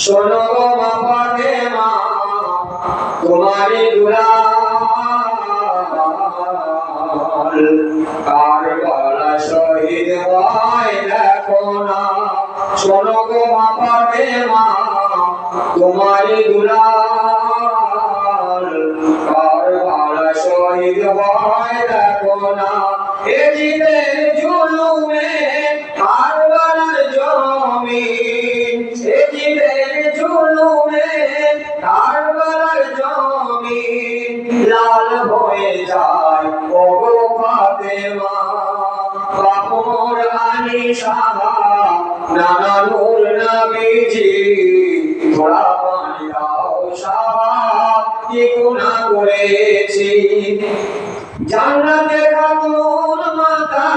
শোনো গো মা ফাতেমা তোমারই দুলাল কারবালা শহীদ হয় দেখো না। শোনো গো মা ফাতেমা তোমারই দুলাল কারবালা শহীদ হয় দেখো না। এ জীবের জুলুমে কারবালার জমিন, এ জীবের জুলুমে কারবালার জমিন লাল হয়ে যায় ও গো ফাতেমা। বাপুর আনি সাহা নানা নূর নবীজি থোড়া পানি দাও সাহা কি গুনাহ করেছি। জান্নাতে খাতুন মাতা,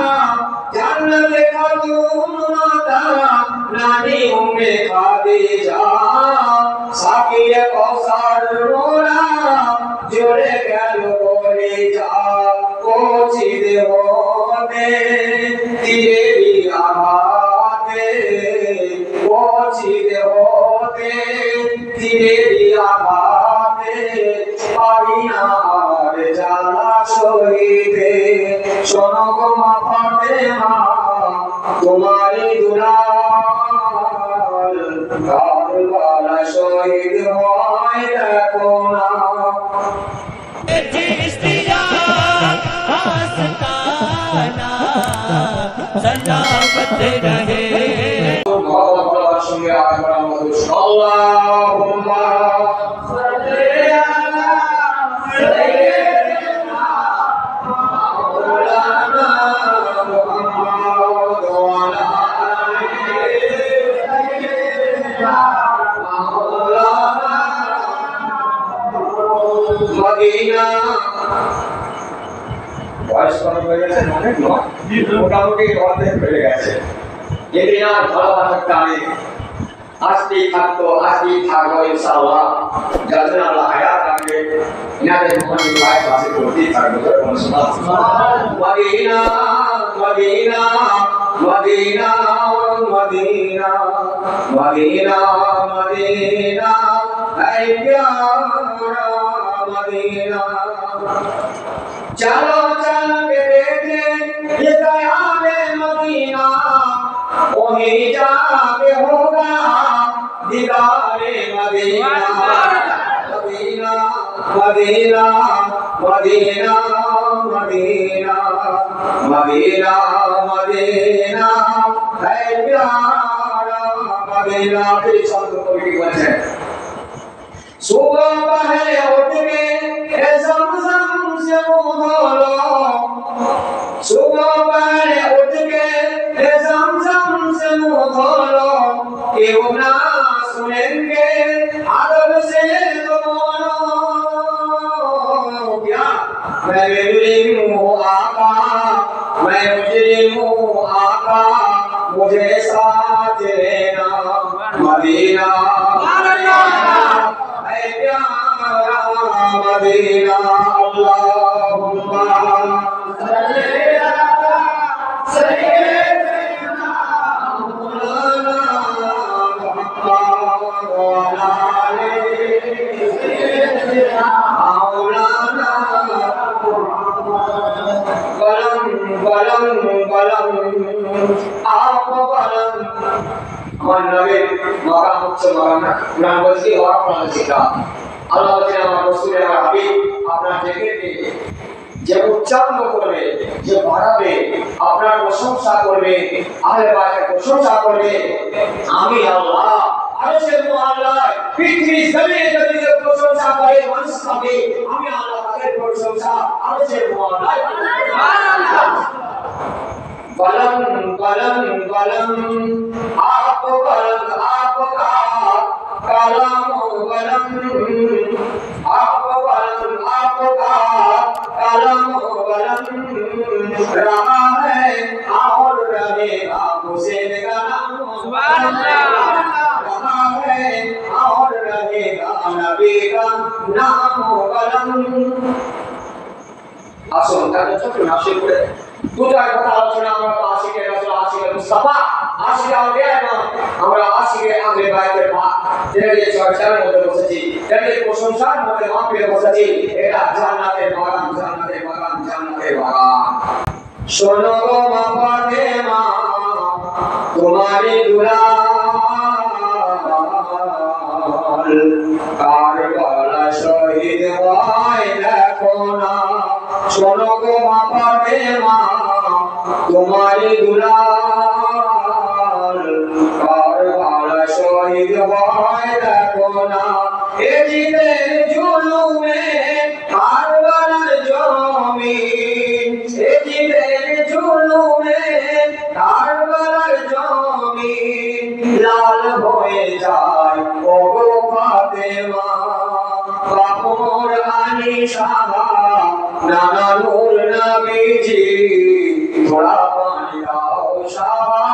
জান্নাতে খাতুন মাতা নানি উম্মে খাদিজা সাকিয়ে কৌসার মোরা জোরে গেল বলে যা পৌঁছিদ হতে তিরেরি আঘাতে পৌঁছিদ হতে তিরেরি আঘাতে পারি না আর জ্বালা সইতে। শোনো গো মা ফাতেমা তোমারই দুলাল কারবালা শহীদ হয় দেখো না। सलामत रहे भगवान सঙ্গে আরেকবার আমাদের আল্লাহুম্মা সাল্লি আলা সাইয়্যিদিনা মাওলানা মুহাম্মদ ওয়া আলা আলিহি সাইয়্যিদিনা মাওলানা মদিনা। বয়স কত হয়ে গেছে অনেক নয়, মোটামুটি অর্ধেক হয়ে গেছে। যেদিন আর ভালোবাসার টানে আসতেই থাকতো আসতেই থাকবো ইনশাআল্লাহ। যাদের আল্লাহ হায়াত রাখবে ইনাদের মনে বয়স আছে করতেই থাকবো। মদিনা মদিনা মদিনা মদিনা মদিনা মদিনা এই প্যারা মদিনা। चलो चल के देखे ये क़यामे मदीना, वहीं जाके होगा दीदारे Medina. Medina Medina Medina Medina Medina Medina है प्यारा मदीना। फिर शब्द को भी बचे सुबह पहले उठ के ज़मज़म से मुँह धो लो, सुबह पहले उठ के ज़मज़म से मुँह धो लो, क्यों ना सुनेंगे अदब से तो बोलो। क्या मैं मुजरिम हूँ आका, मैं मुजरिम हूँ आका, मुझे साथ लेना मदीना। मदीना अल्लाहुम्मा सल्ली अला सय्यिदिना मौलाना मुहम्मद व अला आलिहि सय्यिदिना मौलाना बलम बलम बलम आप बलम। আমার নবীর মাকাম হচ্ছে মাকাম না, কোরআন বলছি ওয়া ফালাসিকা। আল্লাহ বলেন আমার রাসূল আমার হাবিব আপনার জিকিরকে যে উচ্চারণ করবে, যে বাড়াবে, আপনার প্রশংসা করবে, আহলে বাইতের প্রশংসা করবে, আমি আল্লাহ আরশের মুআল্লায় পৃথিবী জমিনে যদি যে প্রশংসা করে মানুষ পাবে, আমি আল্লাহ তাদের প্রশংসা আরশের মুআল্লায় সুবহানাল্লাহ। बलम बलम बलम आप बलम आपका कलम बलम आप बलम आपका कलम बलम रहा है और रहेगा हुसैन का नाम सुभान अल्लाह। रहा है और रहेगा नबी का नाम बलम। আসুন তাদের ছোট নাসির করে দুটার কথা আলোচনা আমরা তো আশিকের রাসূল আশিকের মুস্তাফা আশিক আউলিয়া নয়, আমরা আশিকে আহলে বাইতের মা যাদের চর্চার মধ্যে বসেছি, যাদের প্রশংসার মধ্যে মাহফিলে বসেছি। এটা জান্নাতের বাগান, জান্নাতের বাগান, জান্নাতের বাগান। শোনো গো মা ফাতেমা তোমারই দুলাল, কারবালা শহীদ হয় দেখো না। শোনো গো মা ফাতেমা তোমারই দুলাল, কারবালা শহীদ হয় দেখো না। এ জিদের জুলুমে কারবালার জমিন, এ জিদের জুলুমে কারবালার জমিন লাল হয়ে যায় ও গো ফাতেমা। বাপুর আনি সাহা নানা নূর নবীজি, থোড়া পানি দাও সাহা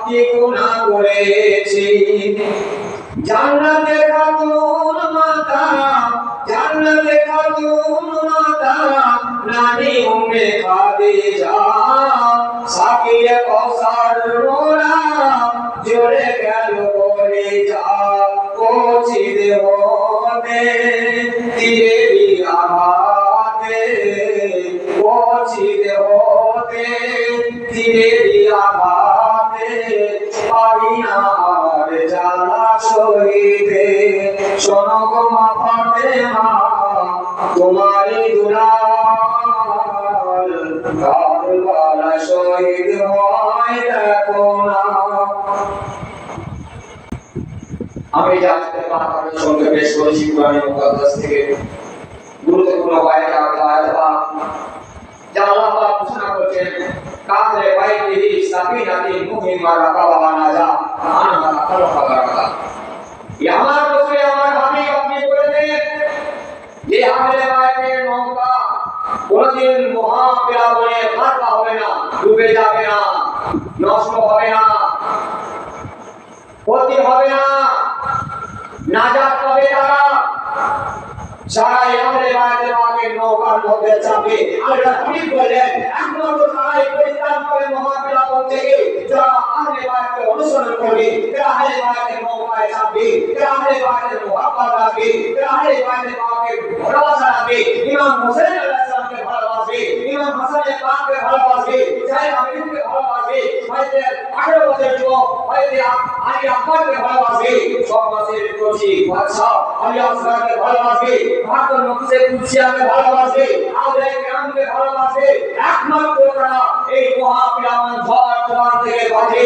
কি গুনাহ করেছি। জান্নাতে খাতুন মাতা, জান্নাতে খাতুন মাতা নানি উম্মে খাদিজা, সাকিয়ে কৌসার মোরা জোরে গেল বলে যা। কোচিদ হতে তিরেরি আঘাতে, কোচিদ হতে তিরেরি আঘাতে পারি না আর জ্বালা সইতে। শোনো গো মা ফাতেমা তোমারই দুলাল, কারবালা শহীদ হয় দেখো না। আমি জানতে পারি সঙ্গে বেশ করেছি কোরআন মুকাদ্দাস থেকে গুরুত্বপূর্ণ আয়াত যা আল্লাহ পাক ঘোষণা করেছেন, কাদরে বাইতিহি সাফিনাতিন মুহিমা রাকাবা নাজা আনহা খালাকা। এই আমার রাসূল আমার হাবিব আপনি বলে দেন যে আহলে বাইতের নৌকা কোনদিন মহাপ্লাবনে ফাটা হবে না, ডুবে যাবে না, নষ্ট হবে না, ক্ষতি হবে না, নাজাত পাবে তারা। যারা আহলে বাইতের পাকের নৌকার মধ্যে চাপে, আল্লাহ হাবিব বলেন একমাত্র তারাই পরিত্রাণ পাবে মহাপ্লাবন থেকে যারা আহলে বাইতকে অনুসরণ করবে, যারা আহলে বাইতের নৌকায় চাপবে, যারা আহলে বাইতের মুহাব্বত রাখবে, যারা আহলে বাইতের পাকের ভালোবাসা রাখবে, ইমাম হোসেন আলাইহিস সালামকে ভালোবাসবে, ইমাম হাসানের পাককে ভালোবাসবে, যারা আমিনকে ভালোবাসবে, হয়তো 18 বছর যুবক হয়তো আলী আকবরকে ভালোবাসবে, সব মাসের কোচি বাদশা আলী আসগরকে ভালোবাসবে, ভারতের নকশে কুচিয়াকে ভালোবাসবে, আউলিয়া কেরামকে ভালোবাসবে। একমাত্র তারা এই মহাপ্লাবন ঝড় তুফান থেকে বাঁচে।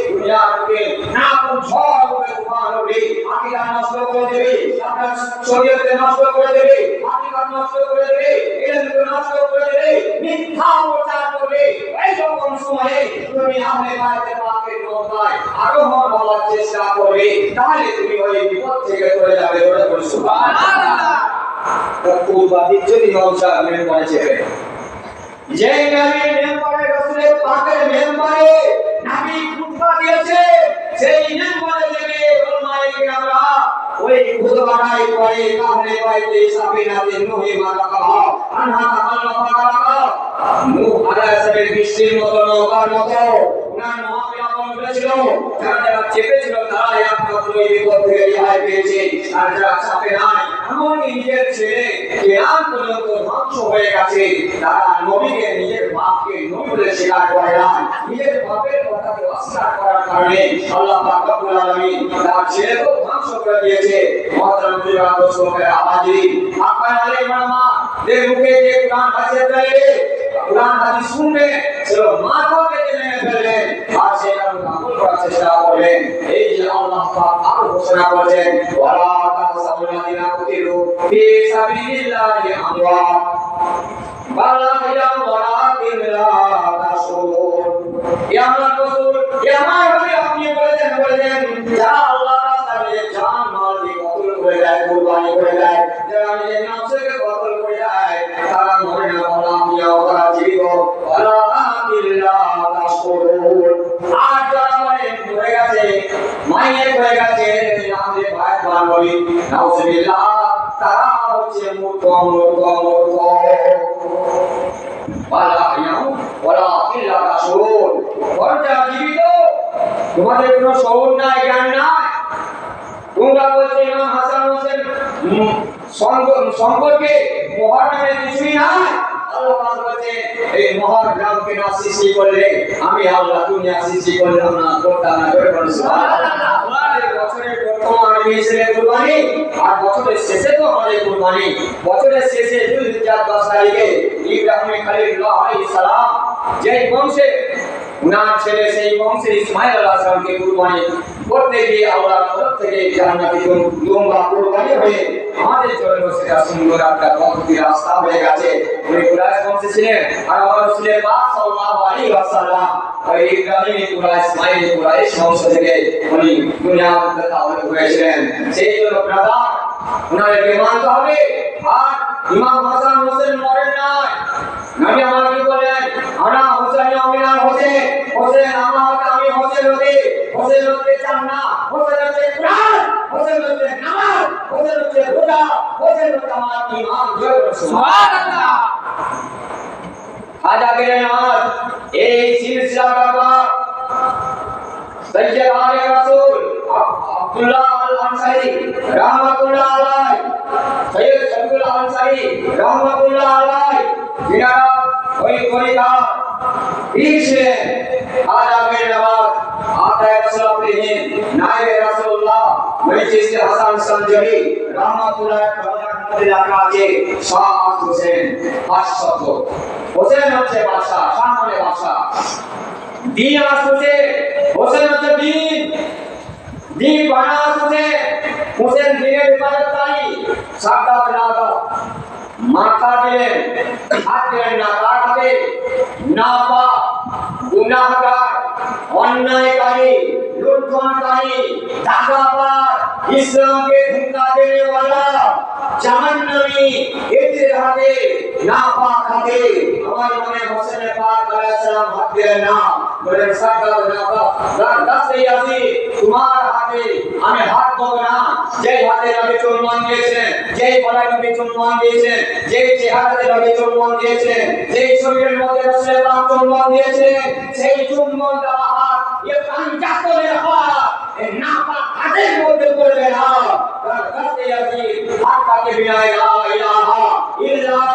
দুনিয়াকে না কোন ঝড় হবে, তুফান হবে, আকীদা নষ্ট করে দেবে, আপনার শরীয়তকে নষ্ট করে দেবে, আকীদা নষ্ট করে দেবে, ইলমকে নষ্ট করে দেবে, মিথ্যা প্রচার করবে। এই রকম সময়ে তুমি আহলে বাইতের পাকের নৌকায় আরোহণ হওয়ার চেষ্টা করবে, তাহলে তুমি ওই বিপদ থেকে চলে যাবে। বলে সুবহানাল্লাহ। পূর্বাদিক যদি নৌকা মেম্বারে চেপে, যে নবীর মেম্বারে রাসূলের পাকের মেম্বারে নবী খুতবা দিয়েছে, সেই মেম্বারে থেকে উলামায়ে কেরামরা ওই খুতবাটাই পড়ে আহলে বাইতে সাফিনাতে মুহিমা রাকাবা আনহা খালাকা। নূহ আলাইহিস সালামের বৃষ্টির মতো নৌকার মতো উনার মহাপ্লাবন হয়েছিল, যারা চেপেছিল তারা একমাত্র এই বিপদ থেকে রেহাই পেয়েছে। আর যারা চাপে নাই, এমনকি নিজের ছেলে কেয়াম পর্যন্ত ধ্বংস হয়ে গেছে, তারা নবীকে নিজের বাপকে নবী বলে স্বীকার করে না, নিজের বাপের কথাকে অস্বীকার করার কারণে আল্লাহ পাক রব্বুল আলামিন তার ছেলেকে ধ্বংস করে দিয়েছে। মহতরম মুসলিমান দোস্তদের আবাজি আপনারা আলেম ওলামা দের মুখে যে কোরআন হাদিস বলে, কোরআন হাদিস শুনবে সেটা মাথা পেতে নেমে ফেলবেন আর সেটা আমল করার চেষ্টা করবেন। এই যে আল্লাহ পাক আরো ঘোষণা করেছেন, ওয়ালা তাহসাবুল্লাযিনা কুতিলু ফি সাবিলিল্লাহি আমওয়াত বাল আহইয়া ওয়ালাকিন লা তাশউরুন। ইয়া আল্লাহর রাসূল, ইয়া আমার নবী আপনি বলেছেন যারা আল্লাহর রাস্তায় জান মাল দিয়ে কতল করে দেয়, কুরবানি করে দেয়, যারা নিজের নফসকে কতল করে দেয়, তারা মরে না, ওয়ালা আহইয়া ওয়া জীবিত ওয়ালাকিন লা তাশউরুন। আর যারা মরে গেছে, মাইয়ে হয়ে গেছে, আমাদের ভাই বান্ধবী নাউজুবিল্লাহ, তারা হচ্ছে মূর্খ। ওয়ালা আহইয়া ওয়ালাকিন লা তাশউরুন। ওরা জীবিত তোমাদের কোনো শহর নাই, জ্ঞান নাই। তোমরা বলছো ইমাম হাসান হোসেন সম্পর্কে মুহররমে কিছুই নাই। আল্লাহ পাক বলেন এই মুহররমকে না সৃষ্টি করলে আমি আল্লাহ দুনিয়া সৃষ্টি করলাম না, করতাম না। করে বলেন সুবহানাল্লাহ। বছরের প্রথম আর মিশরের কুরবানি, আর বছরের শেষে তো আমাদের কুরবানি। বছরের শেষে যুলহিজ্জাহ 10 তারিখে ইব্রাহিম খলিলুল্লাহ আলাইহিস সালাম যেই বংশে উনার ছেলে সেই বংশে ইসমাঈল আলাইহিস সালামকে কুরবানি করতে গিয়ে আল্লাহর তরফ থেকে জান্নাতি দুম্বা কুরবানি হয়ে আমাদের জন্য সেটা সুন্দর একটা পথ রাস্তা হয়ে গেছে। উনি কুরাইশ বংশে ছিলেন, আর আমার রাসূল পাক সাল্লাল্লাহু আলাইহি ওয়াসাল্লাম ওই ইব্রাহিম কুরাইশ ইসমাঈল কুরাইশ বংশ থেকে উনি দুনিয়ার মধ্যে তাওয়ার হয়েছিলেন। সেই জন্য ব্রাদার উনাকে মানতে হবে। আর ইমাম হাসান হোসেন মরেন নাই। নবী আমাকে বলেন আনা হোসেন আমিনার হোসেন, হোসেন আমার আমি হোসেন হতে, হোসেন হতে জান্নাত, হোসেন হতে কুরআন, হোসেন হতে নামাজ, হোসেন হতে রোজা, হোসেন হতে আমার ঈমান। সুবহানাল্লাহ। খাজা গিরনার এই সিলসিলা বাবা সৈয়দ আলী রাসূল আব্দুল্লাহ আল আনসারী রাহমাতুল্লাহ আলাইহি, সৈয়দ আব্দুল্লাহ আনসারী রাহমাতুল্লাহ আলাইহি, যিনারা ওই তরিকার পীর ছিলেন। খাজা গিরনার আতায়ে রাসূলুল্লাহ নায়েবে রাসূলুল্লাহ মজলিস হাসান সঞ্জরি রাহমাতুল্লাহ আলাইহি লেখা আছে শাহ হোসেন 500। হোসেন হচ্ছে বাদশা, শাহ মানে বাদশা। দিন আসছে হোসেন হচ্ছে দিন, দিন বানা আসছে হোসেন দিনের ইবাদতকারী। সাদা নাদা মাথা দিলেন, হাত দিলেন না কার হাতে? নাপাক, গুনাহগার, অন্যায়কারী, লুণ্ঠনকারী, দাগাবাজ, ইসলামকে ধোঁকা দেনেওয়ালা, জাহান্নামী, এদের হাতে নাপাক হাতে আমার মনে হোসেন পাক আলাইহিস সালাম হাত দিলেন না। বলেন সাদা নাদা রাস্তায় আসি তোমার হাতে আমি হাত দেব না। যেই হাতে নবী চুম্বন দিয়েছেন, যেই গলায় নবী চুম্বন দিয়েছেন, যেই চেহারাতে নবী চুম্বন দিয়েছেন, যেই শরীরের মধ্যে রাসূলের পাক চুম্বন দিয়েছেন, সেই চুম্বন দেওয়া হাত এ পাঞ্জাতনের হাত, এই নাপাক হাতের মধ্যে পড়বে না। রাস্তায় আসি হাতটাকে বিনায় লা ইলাহা ইল্লাল্লাহ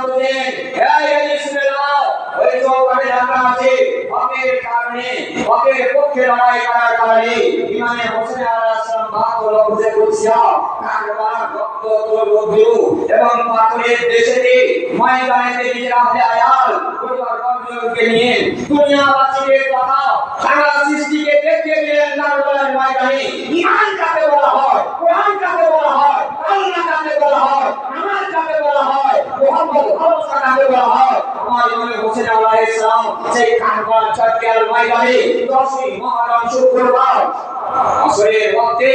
এই ইসলাম ওই চৌকাঠে রাখা আছে। হকের কারণে, হকের পক্ষে লড়াই করার কারণে ইমামে হোসেন আলাইহিস সালাম বাহাদুর বুঝে বুঝিয়া কারবার রক্ত তরবদ্রু এবং পাথরের দেশেতে ময়দানেতে নিজের হাতে আয়াল পরিবার বর্গকে নিয়ে দুনিয়াবাসীকে কথা সারা সৃষ্টিকে দেখিয়ে দিলেন কারবালার ময়দানে। ঈমান কাকে বলা হয়, কোরআন কাকে বলা হয়, আল্লাহ কাকে বলা হয়, নামাজ কাকে বলা হয়, মুহাম্মদ ভালোবাসা কাকে বলা হয়। আমার ইমামে হোসেন আলাইহিস সালাম সেই কারবালার চট্টগ্রাম ময়দানে 10ই মুহররম শুক্রবার আসরের ওয়াক্তে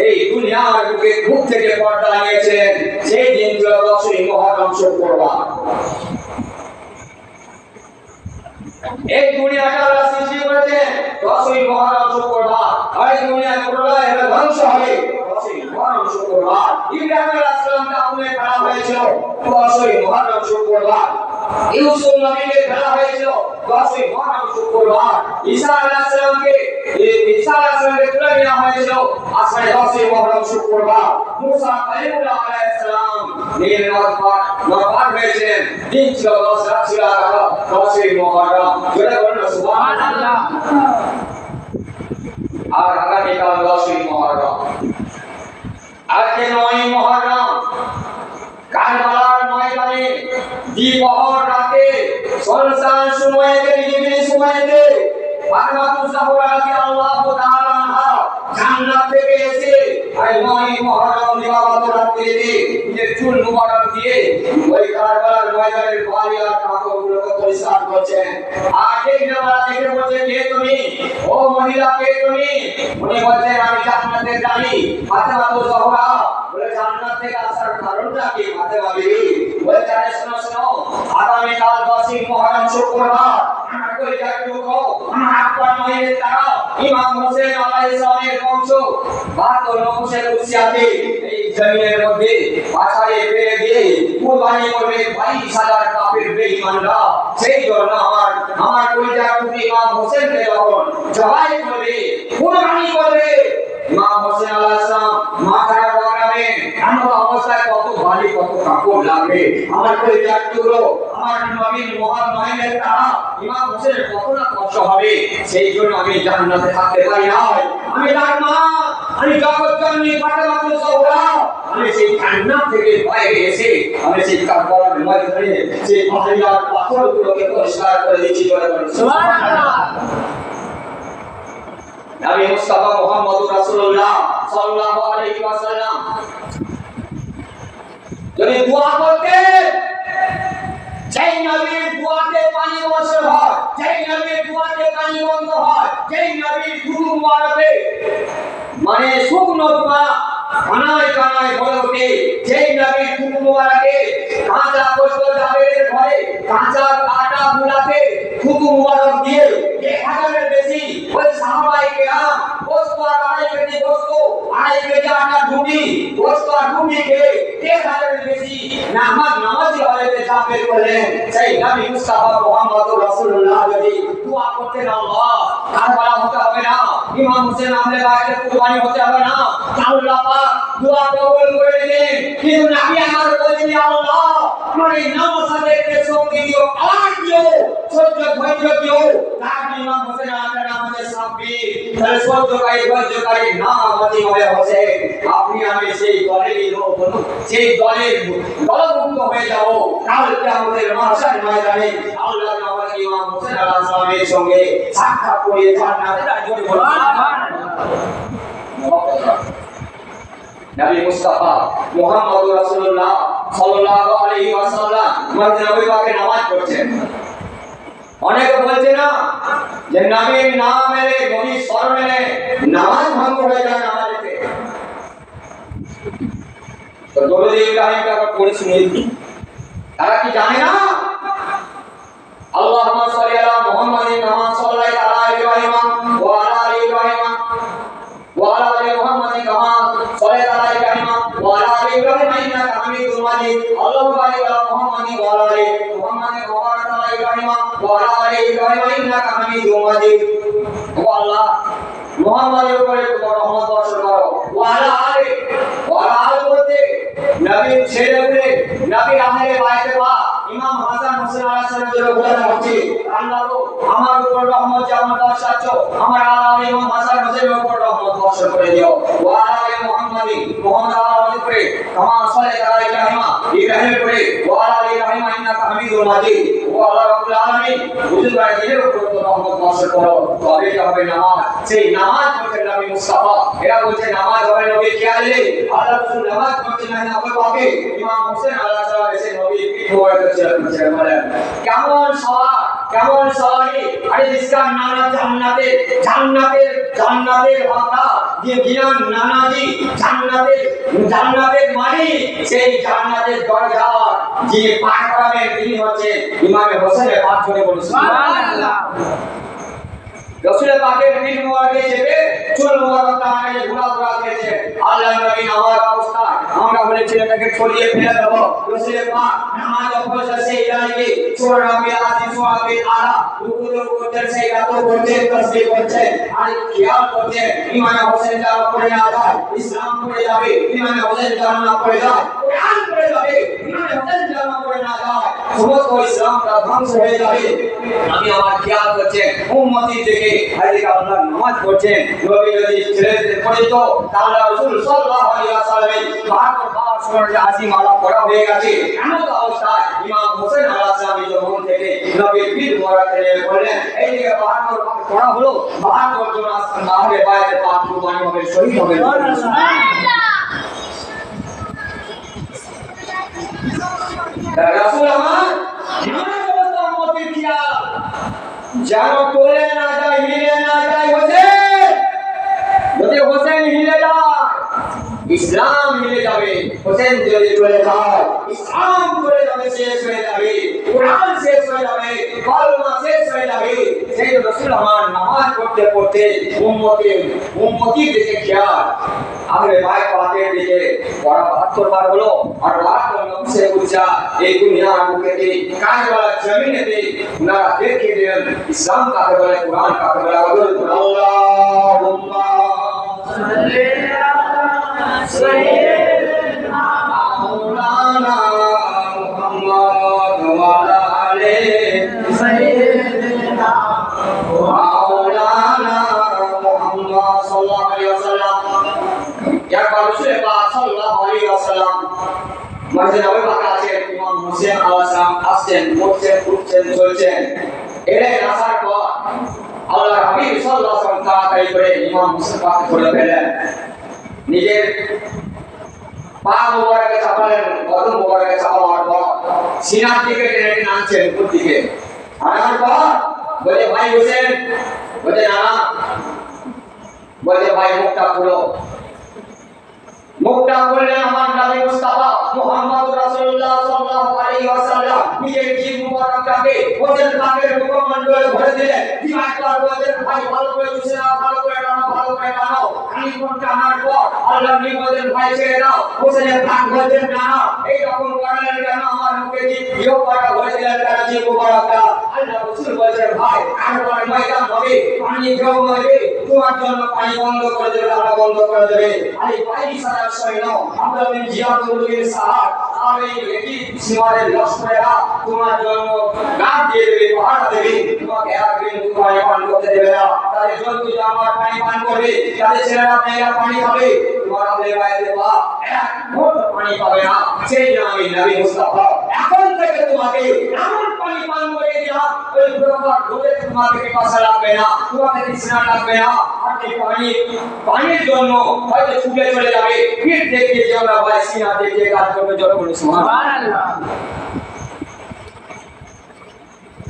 এই দুনিয়ার বুকে বুক থেকে পর্দা নিয়েছিলেন। সেই দিন ছিল 10ই মুহররম শুক্রবার। এই দুনিয়াটা আল্লাহ সৃষ্টি করেছেন 10ই মুহররম শুক্রবার। এই দুনিয়া প্রলয় হবে, ধ্বংস হবে 10ই মুহররম শুক্রবার। ইব্রাহিম আলাইহিস সালামকে আগুনে ফেলা হয়েছিল 10ই মুহররম শুক্রবার। ইউসুফ নবীকে ফেলা হয়েছিল 10ই মুহররম শুক্রবার। ঈসা আলাইহিস সালামকে তুলে নেওয়া হয়েছিল আসলে 10ই মুহররম শুক্রবার। মুসা কালিমুল্লাহ আলাইহিস সালাম নীল নদ পার হয়েছিলেন, দিন ছিল 10, রাত ছিল 11, 10ই মুহররম। জোরে বলুন সুবহানাল্লাহ। আর আগামীকাল 10ই মুহররম। আজকে 9ই মুহররম কারবালার ময়দানে দ্বিপ্রহর রাতে সুনসান সময়তে নিরিবিলি সময়তে ফাতেমাতুজ জাহরা রাদিয়াল্লাহু তাআলা আনহা জান্নাত থেকে এসে আর 9ই মুহররম দিবাগত রাত্রিতে নিজের চুল মুবারক দিয়ে ওই কারবালার ময়দানের ভারী আর কাপড়গুলোকে পরিষ্কার করছেন। আর ঠিক নেওয়া দেখে বলছেন কে তুমি? ও মহিলা কে তুমি? উনি বলছেন আমি জান্নাতে যাই। ফাতেমাতুজ জাহরা বলে জান্নাত থেকে আসার কারণটা কি ফাতেমা বিবি? বলে জানে শোনো শোনো আগামীকাল 10ই মুহররম শুক্রবার আমার কলিজার টুকরো আমার আপন মায়ের তারা ইমাম হোসেন আলাইহিস সালামের বংশ 72 নবুসে কুদসিয়াতে এই জমিনের মধ্যে পাছাড়ে ফেলে দিয়ে কুরবানি করবে 22,000 কাফির বেঈমানরা। সেই জন্য আমার কলিজার টুকরো ইমাম হোসেনকে যখন জবাই করবে কুরবানি করবে। ইমাম হোসেন আলাইহিস সালাম মাথাটা লাগাবেন, এমন অবস্থায় কত বালি কত কাপড় লাগবে, আমার কলিজার টুকরো, আমার নবীর মহান মাইনের তারা ইমাম হোসেনের কত না কষ্ট হবে। সেই জন্য আমি জান্নাতে থাকতে পারি না, আমি তার মা, আমি জগৎ জননী ফাতেমাতুল জোহরা, আমি সেই জান্নাত থেকে বাইরে এসে আমি সেই কারবালার ময়দানে সেই পাহাড়িয়ার পাথরগুলোকে পরিষ্কার করে দিচ্ছি। সুবহানাল্লাহ। নবী মুস্তাফা মুহাম্মদুর রাসূলুল্লাহ সাল্লাল্লাহু আলাইহি ওয়াসাল্লাম যদি দোয়া করতেন, যেই নবীর দোয়াতে পানি বর্ষণ হয়, যেই নবীর দোয়াতে পানি বন্ধ হয়, যেই নবীর দুরূদ মুবারকে মানে শুকনো দোয়া কানায় কানায় বলে ওঠে, যেই নবীর দুরূদ মুবারকে কাঁচা গোশত জাবেরের ঘরে কাঁচা আটা গুলাতে দুরূদ মুবারক দিয়ে 1000-এর বেশি ওই সাহাবায়ে কেরাম গোশত আর আড়াই কেজি গোশত, আড়াই কেজি আটা ঢুকি গোশত আর ঢুকি খেয়ে 1000-এর বেশি নামাজি হয়ে জাবের করলেন। সেই নবী মুস্তাফা মুহাম্মদুর রাসূলুল্লাহ যদি দোয়া করতেন, আল্লাহ কারবালা হতে হবে না, ইমাম হোসেন আহলে বাইতে কুরবানি হতে হবে না, আল্লাহ পাক দোয়া কবুল করে নিলেন। কিন্তু নবী আমার বলেন, আল্লাহ আমার এই নামাজকে শক্তি দিও, আর দিও, ধৈর্য দিও, তার ইমাম হোসেন আহলে নামাজের সাথে তাহলে ধৈর্যকারী নামাজি হয়ে হোসেন আপনি আমি সেই দলেরই লোক, সেই দলের দলভুক্ত হয়ে যাব। কালকে আমাদের মাহশার ময়দানে আল্লাহ আমাদের ইমাম হোসেন আলাইহিস সালামের সঙ্গে সাক্ষাৎ করিয়ে জান্নাতে রাজুরি বলুন সুবহানাল্লাহ। নবী মুস্তাফা মুহাম্মদুর রাসূলুল্লাহ সাল্লাল্লাহু আলাইহি ওয়াসাল্লাম মসজিদে নববীতে নামাজ পড়ছেন। অনেকে বলছে না যে নবীর নাম এলে, নবীর স্মরণ এলে নামাজ ভঙ্গ হয়ে যায় নামাজেতে। তো দরুদ ইব্রাহিমটা পড়ে শুনিয়ে দিই, তারা কি জানে না? আল্লাহুম্মা সাল্লি আলা মুহাম্মাদিন কামা সাল্লাইতা আলা ইব্রাহিম ওয়া আলা আলি ইব্রাহিম ওয়া আলা আলি মুহাম্মাদিন কামা সাল্লাইতা আলা ইব্রাহিম ওয়া আলা আলি ইব্রাহিম ইন্নাকা হামিদুম মাজিদ। আল্লাহুম্মা বারিক আলা মুহাম্মাদিন ওয়া আলা আলি মুহাম্মাদিন ওয়া বারিক আলা ইব্রাহিম ওয়া আলা আলি ইব্রাহিম ইন্নাকা হামিদুম মাজিদ। ও আল্লাহ, মুহাম্মাদের উপরে তোমার রহমত বর্ষণ করো। ওয়া আলা আলি, ওয়া আলা আলি বলতে নবীর ছেলেপুলে, নবীর আহলে বাইতে পা ইমাম হাসান হোসেন আলাইহিস সালামের উপরে হচ্ছে, আল্লাহ আমার উপর রহমত যেমন বর্ষাচ্ছ, আমার আলা ইমাম হাসান হোসেনের উপর রহমত বর্ষণ করে দিও। ওয়া আলা আলি মুহাম্মাদিন, মুহাম্মদ আলার উপরে কামা সাল্লাল্লাহু আলাইহি ইব্রাহিম, ইব্রাহিমের উপরে ওয়া আলা আলি ইব্রাহিম ইন্নাকা হামিদুম মাজিদ। ও আল্লাহ রাব্বুল আলামিন, বুঝুনরা এর উপর রহমত বর্ষণ করো, তবে কি হবে নামাজ। সেই নামাজ পড়তে নবী মুস্তাফা, এরা বলছে নামাজ হবে নবী খেয়ালে, আল্লাহ রাসূল নামাজ পড়তে না হবে পাবে। ইমাম হোসেন আলাইহিস সালাম এসে নবী পিঠ মোবারক ছিলেন, বলেন কেমন সওয়াব, কেমন সওয়ারি, আরে जिसका नाना জান্নাতের হকদার, যে গিলান নানাজি জান্নাতের মালিক, সেই জান্নাতের দরজা যিনি পার করাবেন তিনি হচ্ছেন ইমাম হোসেনের পাক করে বলুন সুবহানাল্লাহ। রাসূল পাকের পিঠ মোবারকে চেপে চুল মোবারক টানে ঘোরা দিয়েছে। আল্লাহর নবী নামাজ অবস্থায় আমরা বলেছিলাম তাকে ছড়িয়ে ফেলে দেব। রাসূল পাক নামাজ অবস্থায় সেই দাঁড়িয়ে সূরা আযিম সূরা আলা রুকু করতে, সাজদা করতে, তাসবিহ করতে, আর খেয়াল করতে ইমাম হোসেন যারা পড়ে না যায় ইসলাম পড়ে যাবে, ইমাম হোসেন যারা না পড়ে যায় কুরআন পড়ে যাবে, ইমাম হোসেন যারা পড়ে না যায় সমস্ত ইসলামটা ধ্বংস হয়ে যাবে। আমি আমার খেয়াল করছে উম্মতি থেকে আজকে আল্লাহ নামাজ পড়ছেন, নবী যদি ছেলেদের পড়িত তাহলে রাসূল সাল্লাল্লাহু আলাইহি ওয়াসাল্লামের বারবার সূরা আযিম আলা পড়া হয়ে গেছে। এমন অবস্থায় ইমাম হোসেন আলাইহিস সালাম যখন থেকে নবীর পিঠ মোবারকে বললেন এইদিকে বারবার পড়া হলো, বারবার জন আহলে বাইতের পাক কুরবানি হবে, শহীদ হবে সুবহানাল্লাহ। রাসূল আমার নামাজ অবস্থা উম্মতের খেয়াল যেন তোলে না যায়, হিলে না যায়। হোসেন যদি হোসেন হিলে যায় ইসলাম হিলে যাবে, হোসেন যদি চলে যায় ইসলাম চলে যাবে, শেষ হয়ে যাবে, কুরআন শেষ হয়ে যাবে, কালমা শেষ হয়ে যাবে। সেই রাসূল আমার নামাজ পড়তে পড়তে উম্মতির দিকে খেয়াল, আহলে বাইত পাকের দিকে বড় 72 বার হলো আর 72 নকশে গুজা এই দুনিয়ার বুকেতে কায়ওয়ালা জমিনেতে উনারা দেখিয়ে দিলেন ইসলাম কাকে বলে কুরআন কাকে বলে আল্লাহুম্মা সাল্লি আলা সাইয়্যিদিনা মাওলানা মুহাম্মদ ওয়া আলা আলি সাইয়্যিদিনা মাওলানা মুহাম্মদ সাল্লাল্লাহু আলাইহি ওয়াসাল্লাম একবার রাসূল পাক সাল্লাল্লাহু আলাইহি ওয়াসাল্লাম মসজিদ নববীতে আছেন ইমাম হোসেন আলাইহিস সালাম আসছেন উঠছেন চলছেন এলে আসার পর আল্লাহর হাবিব সাল্লাল্লাহু আলাইহি ওয়াসাল্লাম তাড়াতাড়ি করে ইমাম হোসেন পাক ধরে ফেললেন নিজের পা মোবারকে চাপালেন কদম মোবারকে চাপাবার পর সিনার দিকে টেনে আনছেন উপর দিকে আনার পর বলে ভাই হোসেন বলে না বলে ভাই মুখটা খুললেন আমার নবী মুস্তাফা মুহাম্মদ রাসূলুল্লাহ সাল্লাল্লাহু আলাইহি ওয়াসাল্লাম নিজের জিভ মুবারকটাকে হোসেন পাকের মুখমণ্ডলে ভরে দিলেন দিমাগ কর বলেন ভাই ভালো করে শুনে নাও ভালো করে টানো আমি কোনটা আনার পর আল্লাহ নিবলেন ভাই ছেড়ে দাও হোসেনের পাক বলেন না এই রকম করলেন কেন আমার মুখে জিভ ইও পাটা ভরে দিলেন কেন জিভ মুবারকটা আল্লাহ রাসূল বলেন ভাই আর বড় ময়দান হবে পানি জমা হবে তোমার জন্য পানি বন্ধ করে দেবে আলো বন্ধ করে দেবে আরে ভাই সারা সৈন্য আমরা জিয়াদুলের সাহাব আর এই লেকি সীমারের লস্করেরা তোমার জন্য গান দিয়ে দেবে পাহাড় দেবে তোমাকে একদিন তোমায় পান করতে দেবে না তাদের জন্তু জানোয়ার পানি পান করবে তাদের ছেলেরা মেয়েরা পানি খাবে তোমার আমাদের বাইরে পা এক ঘোট পানি পাবে না সেই আমি নবী মুস্তাফা এখন থেকে তোমাকে এমন পানি পান করে দিলাম ওই প্রকার ঘোরে তোমাকে পাশে লাগবে না তোমাকে তৃষ্ণা লাগবে না আপনি পানির জন্য হয়তো ছুটে চলে যাবে फिर देखिए जो ना भाई सीना देखिए काट कर जो बोले सुभान अल्लाह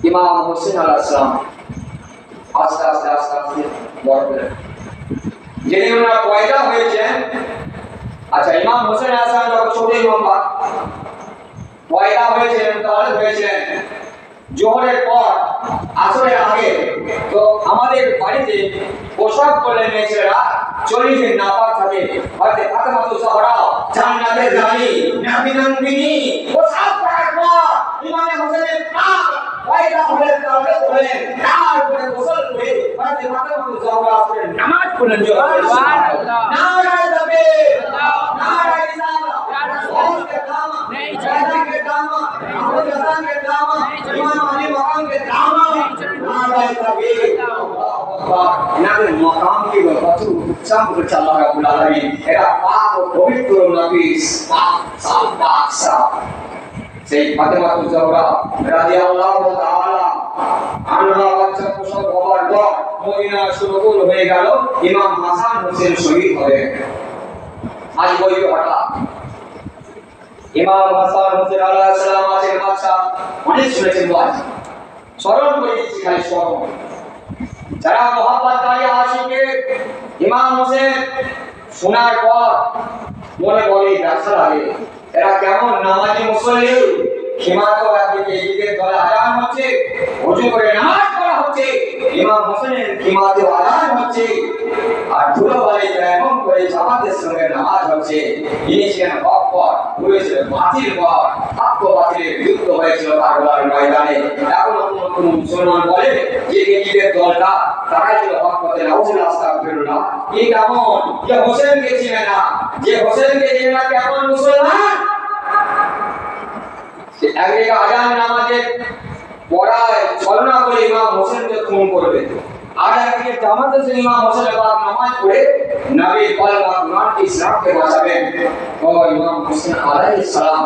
इमाम हुसैन अलैहिस्सलाम आस्ते आस्ते বড় হলেন যিনি ওনারা পয়দা হয়েছেন আচ্ছা ইমাম হোসেন আলাইহিসসালাম যখন ছোট ইমাম পয়দা হয়েছিলেন তাহলে হয়েছিলেন জোহরের পর আসরের আগে তো আমাদের বাড়িতে পোশাক পরে মেয়েছেরা 40 দিন নাপাক থাকে হয়তো ফাতেমাতু জহরা জান্নাতের রানী নবী নন্দিনী পোশাক পরার পর ইমাম হোসেনের পাক পয়দা হলে তাহলে বলেন তারপরে গোসল করে হয়তো ফাতেমাতু জহরা আসরের নামাজ পড়লেন সুবহানাল্লাহ নারায়ে তাকবীর নারায়ে রিসালাত ইয়া রাসূল के दामा नहीं जाने के दामा अबू हसन के दामा इमाम अली मकाम के दामा नाराये ताकबीर इनाদের मकाम की কত উচ্চাম করেছে আল্লাহ রাব্বুল আলামিন এরা পাক ও পবিত্র নবী পাক সেই ফাতেমাতু জহরা রাদিয়াল্লাহু তাআলা আনহা বাচ্চা প্রসব হওয়ার পর মদিনা শুরু হয়ে গেল ইমাম হাসান হোসেন শহীদ হয়ে আজ বই হঠাৎ ইমাম হাসান হোসেন আলাইহিস সালাম আছেন বাদশা অনেক শুনেছেন ওয়াজ স্মরণ করে দিচ্ছি খালি স্মরণ যারা মোহাম্মদকারী আশিকে ইমাম হোসেন শোনার পর মনে বলে ব্যথা লাগে এরা কেমন নামাজি মুসল্লি খিমাত একদিকে ঈদের দলে আযান হচ্ছে ওযু করে নামাজ পড়া হচ্ছে ইমাম হোসেনের খিমাতে আযান হচ্ছে আর ধুলো বলে এমন করে জামাতের সঙ্গে নামাজ হচ্ছে ইনি ছিলেন হকপর হয়েছিল বাতিল পর হক ও বাতিলের যুদ্ধ হয়েছিল কারবালার ময়দানে এখন কোন মুসলমান বলে যে ঈদের দলটা তারাই ছিল হক পথে নাউজুল আস্তাগফিরুল্লাহ কি কেমন যে হোসেনকে চিনে না যে হোসেনকে চিনে না কেমন মুসলমান একদিকে আযান নামাজের পড়ায় ছলনা করে ইমাম হোসেনকে খুন করবে আর একদিকে জামাতে সে ইমাম হোসেন পাক নামাজ পড়ে নবী কলমা কুরআনকে ইসলামকে বাঁচাবেন ও ইমাম হোসেন আলাইহিস সালাম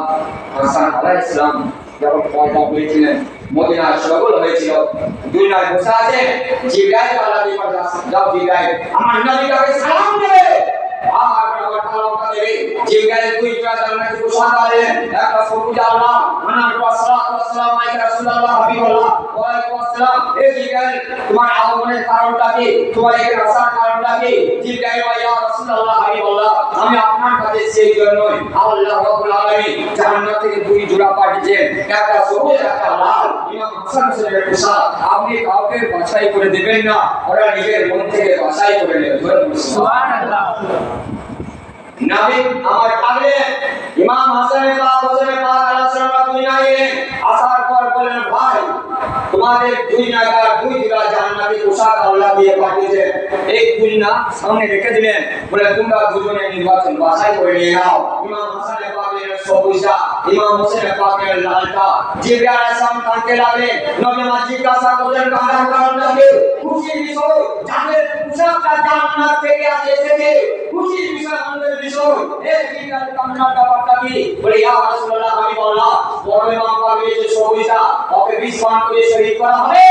হাসান আলাইহিস সালাম যখন পয়দা হয়েছিলেন মদিনা শহর হয়েছিল দুনিয়ায় বসে আছে জিবরাইল আল্লাহ দিয়ে যাও জিবরাইল আমার নবীকে সালাম দেবে আর আমার তালাকা দেবে জিবরাইল দুই জায়গায় নাকি পোশাক আলেন একটা সবুজ আল্লাহ আনার ওয়াসসালাতু ওয়াসসালামু আলাইকা রাসূলুল্লাহ হাবিবাল্লাহ ওয়া আলাইকুম আসসালাম এ জিবরাইল তোমার আগমনের কারণটা কি তোমার এই আসার কারণটা কি জিবরাইল ইয়া রাসূলুল্লাহ হাবিবাল্লাহ আমি আপনার কাছে সেই জন্যই আল্লাহ রাব্বুল আলামিন জান্নাত থেকে দুই জোড়া পাঠিয়েছেন একটা সবুজ একটা লাল ইমাম হাসান হোসেনের পোশাক আপনি কাউকে বাছাই করে দেবেন না ওরা নিজের মন থেকে বাছাই করে নেবে সুবহানাল্লাহ নবী আমার ডাকলেন ইমাম হাসানের পাক হোসেনের পাক আলাইহিস সালাম দুনিয়ায় আসার পর বলেন ভাই তোমাদের দুই নাগার দুই জোড়া জান্নাতি পোশাক আল্লাহ দিয়ে পাঠিয়েছেন এই দুইনা সামনে রেখে দিলেন বলে তোমরা দুজনে নির্বাচন বাছাই করে নিয়ে নাও ইমাম হাসানের পাকের সবুজা ইমাম হোসেনের পাকের লালটা জিবরাইল আলাইহিস সালাম কাঁদতে লাগলেন নবী মা জিজ্ঞাসা করলেন কাঁদার কারণটা কি খুশির বিষয় যাদের পোশাকটা জান্নাত থেকে এসেছে খুশির বিষয় আনন্দের বিষয় এই জিবরাইল কান্নার ব্যাপারটা কি বলে ইয়া রাসূলুল্লাহ হাবিবাল্লাহ বড় ইমাম পাকের যে সবুজা ওকে বিস্মান করে শহীদ করা হবে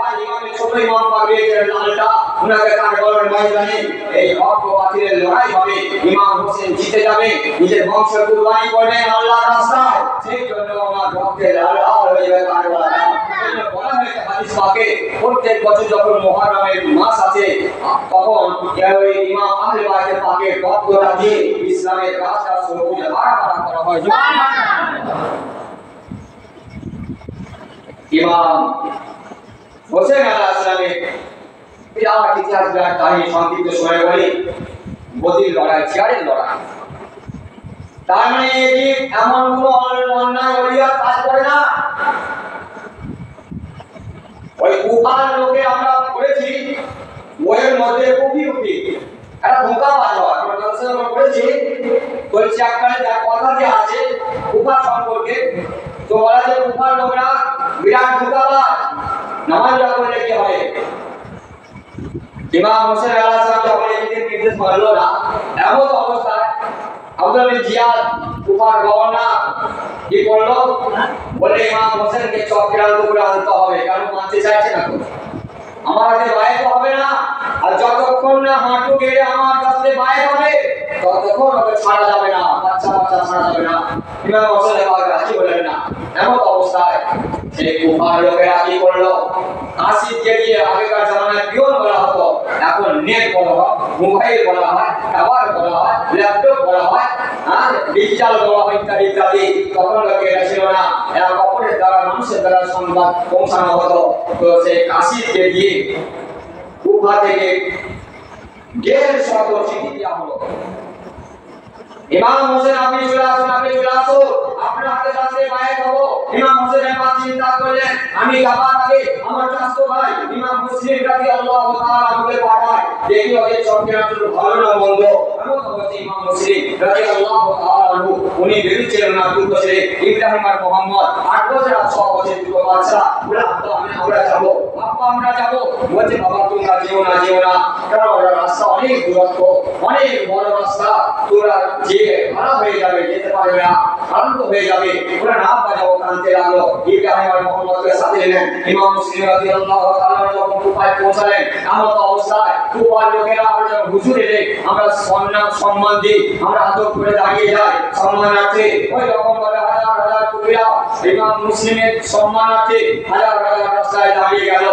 আর ইমামের ছোট ইমাম পাকের যে লালটা উনাকে কারবালার ময়দানে এই হক ও বাতিলের লড়াই হবে ইমাম হোসেন জিতে যাবে নিজের বংশ কুরবানি করবেন আল্লাহর রাস্তায় সেই জন্য আমার রক্তে লাল হয়ে যাবে কারবালা বলা হয়েছে হাদিস পাকে প্রত্যেক বছর যখন মুহররমের মাস আছে তখন ওই ইমাম আহলে বাইতের পাকে রক্তটা দিয়ে ইসলামের রাস্তা সবুজ বাড়াবাড়া করা হয় ইমাম হোসেন আলাইহিস সালামের বিরাট ইতিহাস বিরাট কাহিনী সংক্ষিপ্ত সময় বলি বদির লড়াই চেয়ারের লড়াই তার মানে এই এমন কোনো অন্যায় ওলিয়া কাজ করে না ওই কুফার লোকে আমরা পড়েছি বইয়ের মধ্যে কুফি একটা ধোঁকা বাজা আমরা দর্শন পড়েছি ওই চ্যাপ্টারে যা কথা যে আছে কুফা সম্পর্কে তো বলা যায় কুফার লোকেরা বিরাট ধোঁকাবাজ নামাজ পড়লে কি হয় ইমাম হোসেন আলাইহিস সালাম যখন এদিকে নির্দেশ মানলো না এমন অবস্থায় আব্দুল জিয়াদ কুফার গভর্নর কি করলো বলে ইমাম হোসেনকে চক্রান্ত করে আনতে হবে কারণ মানতে চাইছে না তো আমার কাছে বাইরে হবে না আর যতক্ষণ না হাঁটু গেড়ে আমার কাছে বাইরে হবে ততক্ষণ ওকে ছাড়া যাবে না বাচ্চা ছাড়া যাবে না ইমাম হোসেন রাজি বলেন না এমন অবস্থায় সেই কুফার লোকেরা কি করলো আসিফকে দিয়ে আগেকার জামানায় পিয়ন বলা হতো এখন নেট বলা হয় মোবাইল বলা হয় টাওয়ার বলা হয় ল্যাপটপ বলা হয় আর ডিজিটাল বলা হয় ইত্যাদি ইত্যাদি তখন লোকে এটা ছিল না এরা অপরের দ্বারা মানুষের দ্বারা সংবাদ পৌঁছানো হতো তো সেই আসিফকে দিয়ে কুফা থেকে 150 চিঠি দেওয়া হলো ইমাম হোসেন আপনি চলে আসুন আপনার হাতে কাছে বাইরে হবো ইমাম হোসেনের পাশে চিন্তা করলেন আমি যাবার আগে আমার চাচতো ভাই ইমাম মুসলিম রাদিয়াল্লাহু তাআলা আমাকে পাঠায় দেখি ওই চক্রান্ত ভালো না মন্দ এমন অবস্থা ইমাম মুসলিম রাদিয়াল্লাহু তাআলা উনি বেরিয়েছিলেন না দুটো ছেলে ইব্রাহিম আর মোহাম্মদ 8 বছর আর 6 বছর দুটো বাচ্চা বলে আমরা যাবো বাবা আমরা যাবো বলছে বাবা তোমরা যেও না কারণ ওরা রাস্তা অনেক দূরত্ব অনেক বড় রাস্তা তোমরা যে খারাপ হয়ে যাবে যেতে পারবে না শান্ত হয়ে যাবে ওরা না বাজাও কানতে লাগলো ইব্রাহিম আর মোহাম্মদকে সাথে নিলেন ইমাম মুসলিম রাদিয়াল্লাহু তাআলা যখন কুফায় পৌঁছালেন এমন অবস্থায় কুফার লোকেরা আমরা হুজুর এলে আমরা সম্মান দিই আমরা আদব করে দাঁড়িয়ে যাই সম্মানার্থে ওই রকম ভাবে হাজার কুফিরা ইমাম মুসলিমের সম্মানার্থে হাজার রাস্তায় দাঁড়িয়ে গেল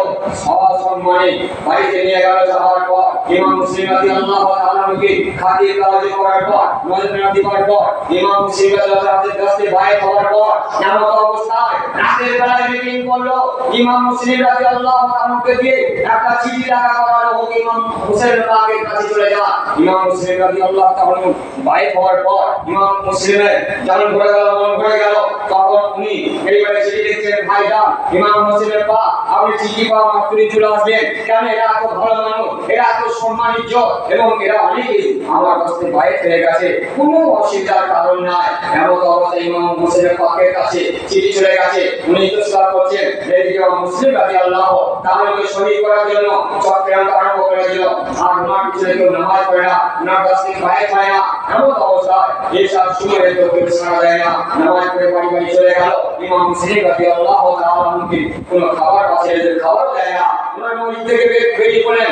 সবার সম্মানে বাড়িতে নিয়ে গেল যাওয়ার পর ইমাম মুসলিম রাদিয়াল্লাহু তাআলাকে খাতির কাজে করার পর নজরাতি করার পর ইমাম মুসলিম রাদিয়াল্লাহু কাছে বাইরে হওয়ার পর এমন অবস্থায় রাতের বেলায় মিটিং করলো ইমাম মুসলিম রাদিয়াল্লাহু তাআলাকে দিয়ে একটা চিঠি লেখা করালো ইমাম হোসেনের পাকের কাছে চলে যা ইমাম মুসলিম রাদিয়াল্লাহু তাআলা বাইরে হওয়ার পর ইমাম মুসলিমের জান ঘুরে গেল মন ঘুরে গেল তখন উনি এইভাবে চিঠি লিখছেন ভাইরা ইমাম মুসলিমের পা আপনি চিঠি পাওয়া মাত্রই চলে আসবেন কেন এরা এত ভালো মানুষ এরা এত সম্মানিত এবং এরা অনেকেই আমার কাছে বাইরে চলে গেছে কোনো অসুবিধার কারণ নাই এমন অবস্থায় ইমাম মুসলিমের পাকের কাছে চিঠি চলে গেছে উনি ইন্তজার করছেন এদিকে মুসলিম রাদিয়াল্লাহু তাআলাকে শহীদ করার জন্য চক্রান্ত আরম্ভ করে দিল আর ওনার পিছনে কেউ নামাজ পড়ে না ওনার কাছ থেকে বাইরে পায় না এমন অবস্থায় এইসব সময় তো কেউ সাড়া দেয় না নামাজ পড়ে বাড়ি চলে গেল ইমাম মুসলিম রাদিয়াল্লাহু তাআলাকে কোনো খাবার পাশে খাবার দেয় না ওনার মসজিদ থেকে বেরিয়ে পড়লেন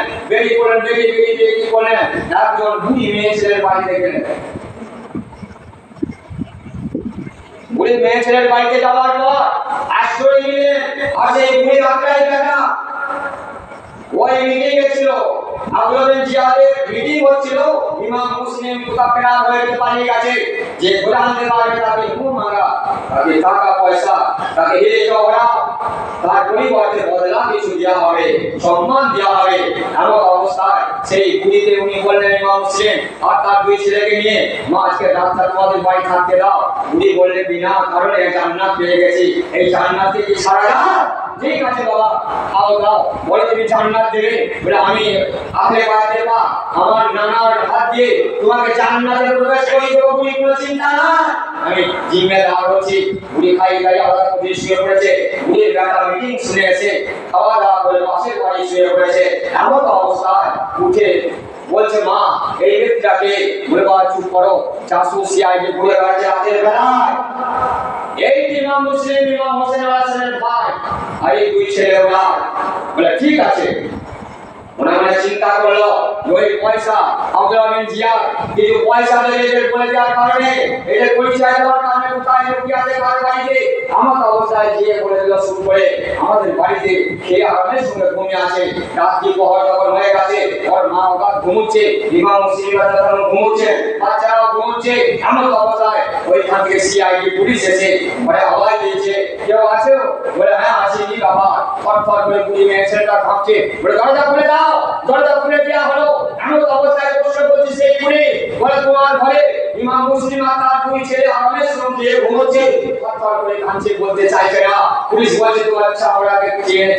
কি করলেন একজন বুড়ি মেয়ে ছেলের বাড়িতে গেলেন বুড়ি মেয়ে ছেলের বাড়িতে যাওয়ার পর আশ্রয় নিলেন আর সেই বুড়ি আত্মাই দেখা ওই মিটিং ছিল আব্দুল জিয়াদের মিটিং হচ্ছিল ইমাম মুসলিম মুতাফিরা হয়ে পালিয়ে গেছে যে কোরআন দিয়ে পারবে তাকে মুখ মারা তাকে টাকা পয়সা তাকে হিরে জওহরা তার পরিবর্তে বদলা কিছু দেওয়া হবে সম্মান দেওয়া হবে এমন অবস্থায় সেই বুড়িতে উনি বললেন ইমাম মুসলিম আর তার দুই ছেলেকে নিয়ে মা আজকে রাতটা তোমাদের বাড়ি থাকতে দাও বুড়ি বললে বিনা কারণে জান্নাত পেয়ে গেছি এই জান্নাতে কি সারা রাত ঠিক আছে বাবা খাও দাও বলে তুমি জান্নাত দেবে বলে আমি আহলে বায়াতে বা আমার নানার হাত দিয়ে তোমাকে জান্নাতে প্রবেশ করিয়ে দেবো বুড়ি কোনো চিন্তা না আমি জিম্মেদার হচ্ছি বুড়ি খাই আলাদা করে শুয়ে পড়েছে বুড়ির বেটা মিটিং শুনে এসে খাওয়া দাওয়া করে পাশের বাড়ি শুয়ে পড়েছে এমন অবস্থায় উঠে বলছে মা এই ব্যক্তিটাকে বলে বাবা চুপ করো জাসুসি আইডি বুড়ে বেড়াচ্ছে রাতের বেলায় এই ইমাম মুসলিম ইমাম হোসেন আলাইহিস ভাই আর এই দুই ছেলে ওরা বলে ঠিক আছে ওনারা চিন্তা করলো ওই পয়সা আব্দুল আমিন জিয়াদ কিছু পয়সা দেবে এদের বলে দেওয়ার কারণে এদের পরিচয় দেওয়ার কারণে কোথায় লুকিয়ে আছে কার বাড়িতে আমার অবস্থায় গিয়ে বলে দিল শুরু করে আমাদের বাড়িতে খেয়ে আরামের সঙ্গে ঘুমিয়ে আছে রাত্রি পহর যখন হয়ে গেছে ওর মা বাবা ঘুমুচ্ছে ইমাম মুসলিমরা তখন ঘুমুচ্ছে বাচ্চারাও ঘুমুচ্ছে এমন অবস্থায় ওইখান থেকে সিআইডি পুলিশ এসে বলে আওয়াজ দিয়েছে কেউ আছে বলে হ্যাঁ আছি কি বাবা ফটফট করে পুলিশ মেয়েছেটা ভাবছে বলে দরজা খুলে দাও দরজা খুলে দেওয়া হলো এমন অবস্থায় প্রশ্ন করছি সেই পুলিশ বলে তোমার ঘরে ইমাম মুসলিম আর তার দুই ছেলে আরামের সঙ্গে ঘুমোচ্ছে ফটফট করে কাঁদছে বলতে চাইছে না পুলিশ বলছে তোমার চামড়াকে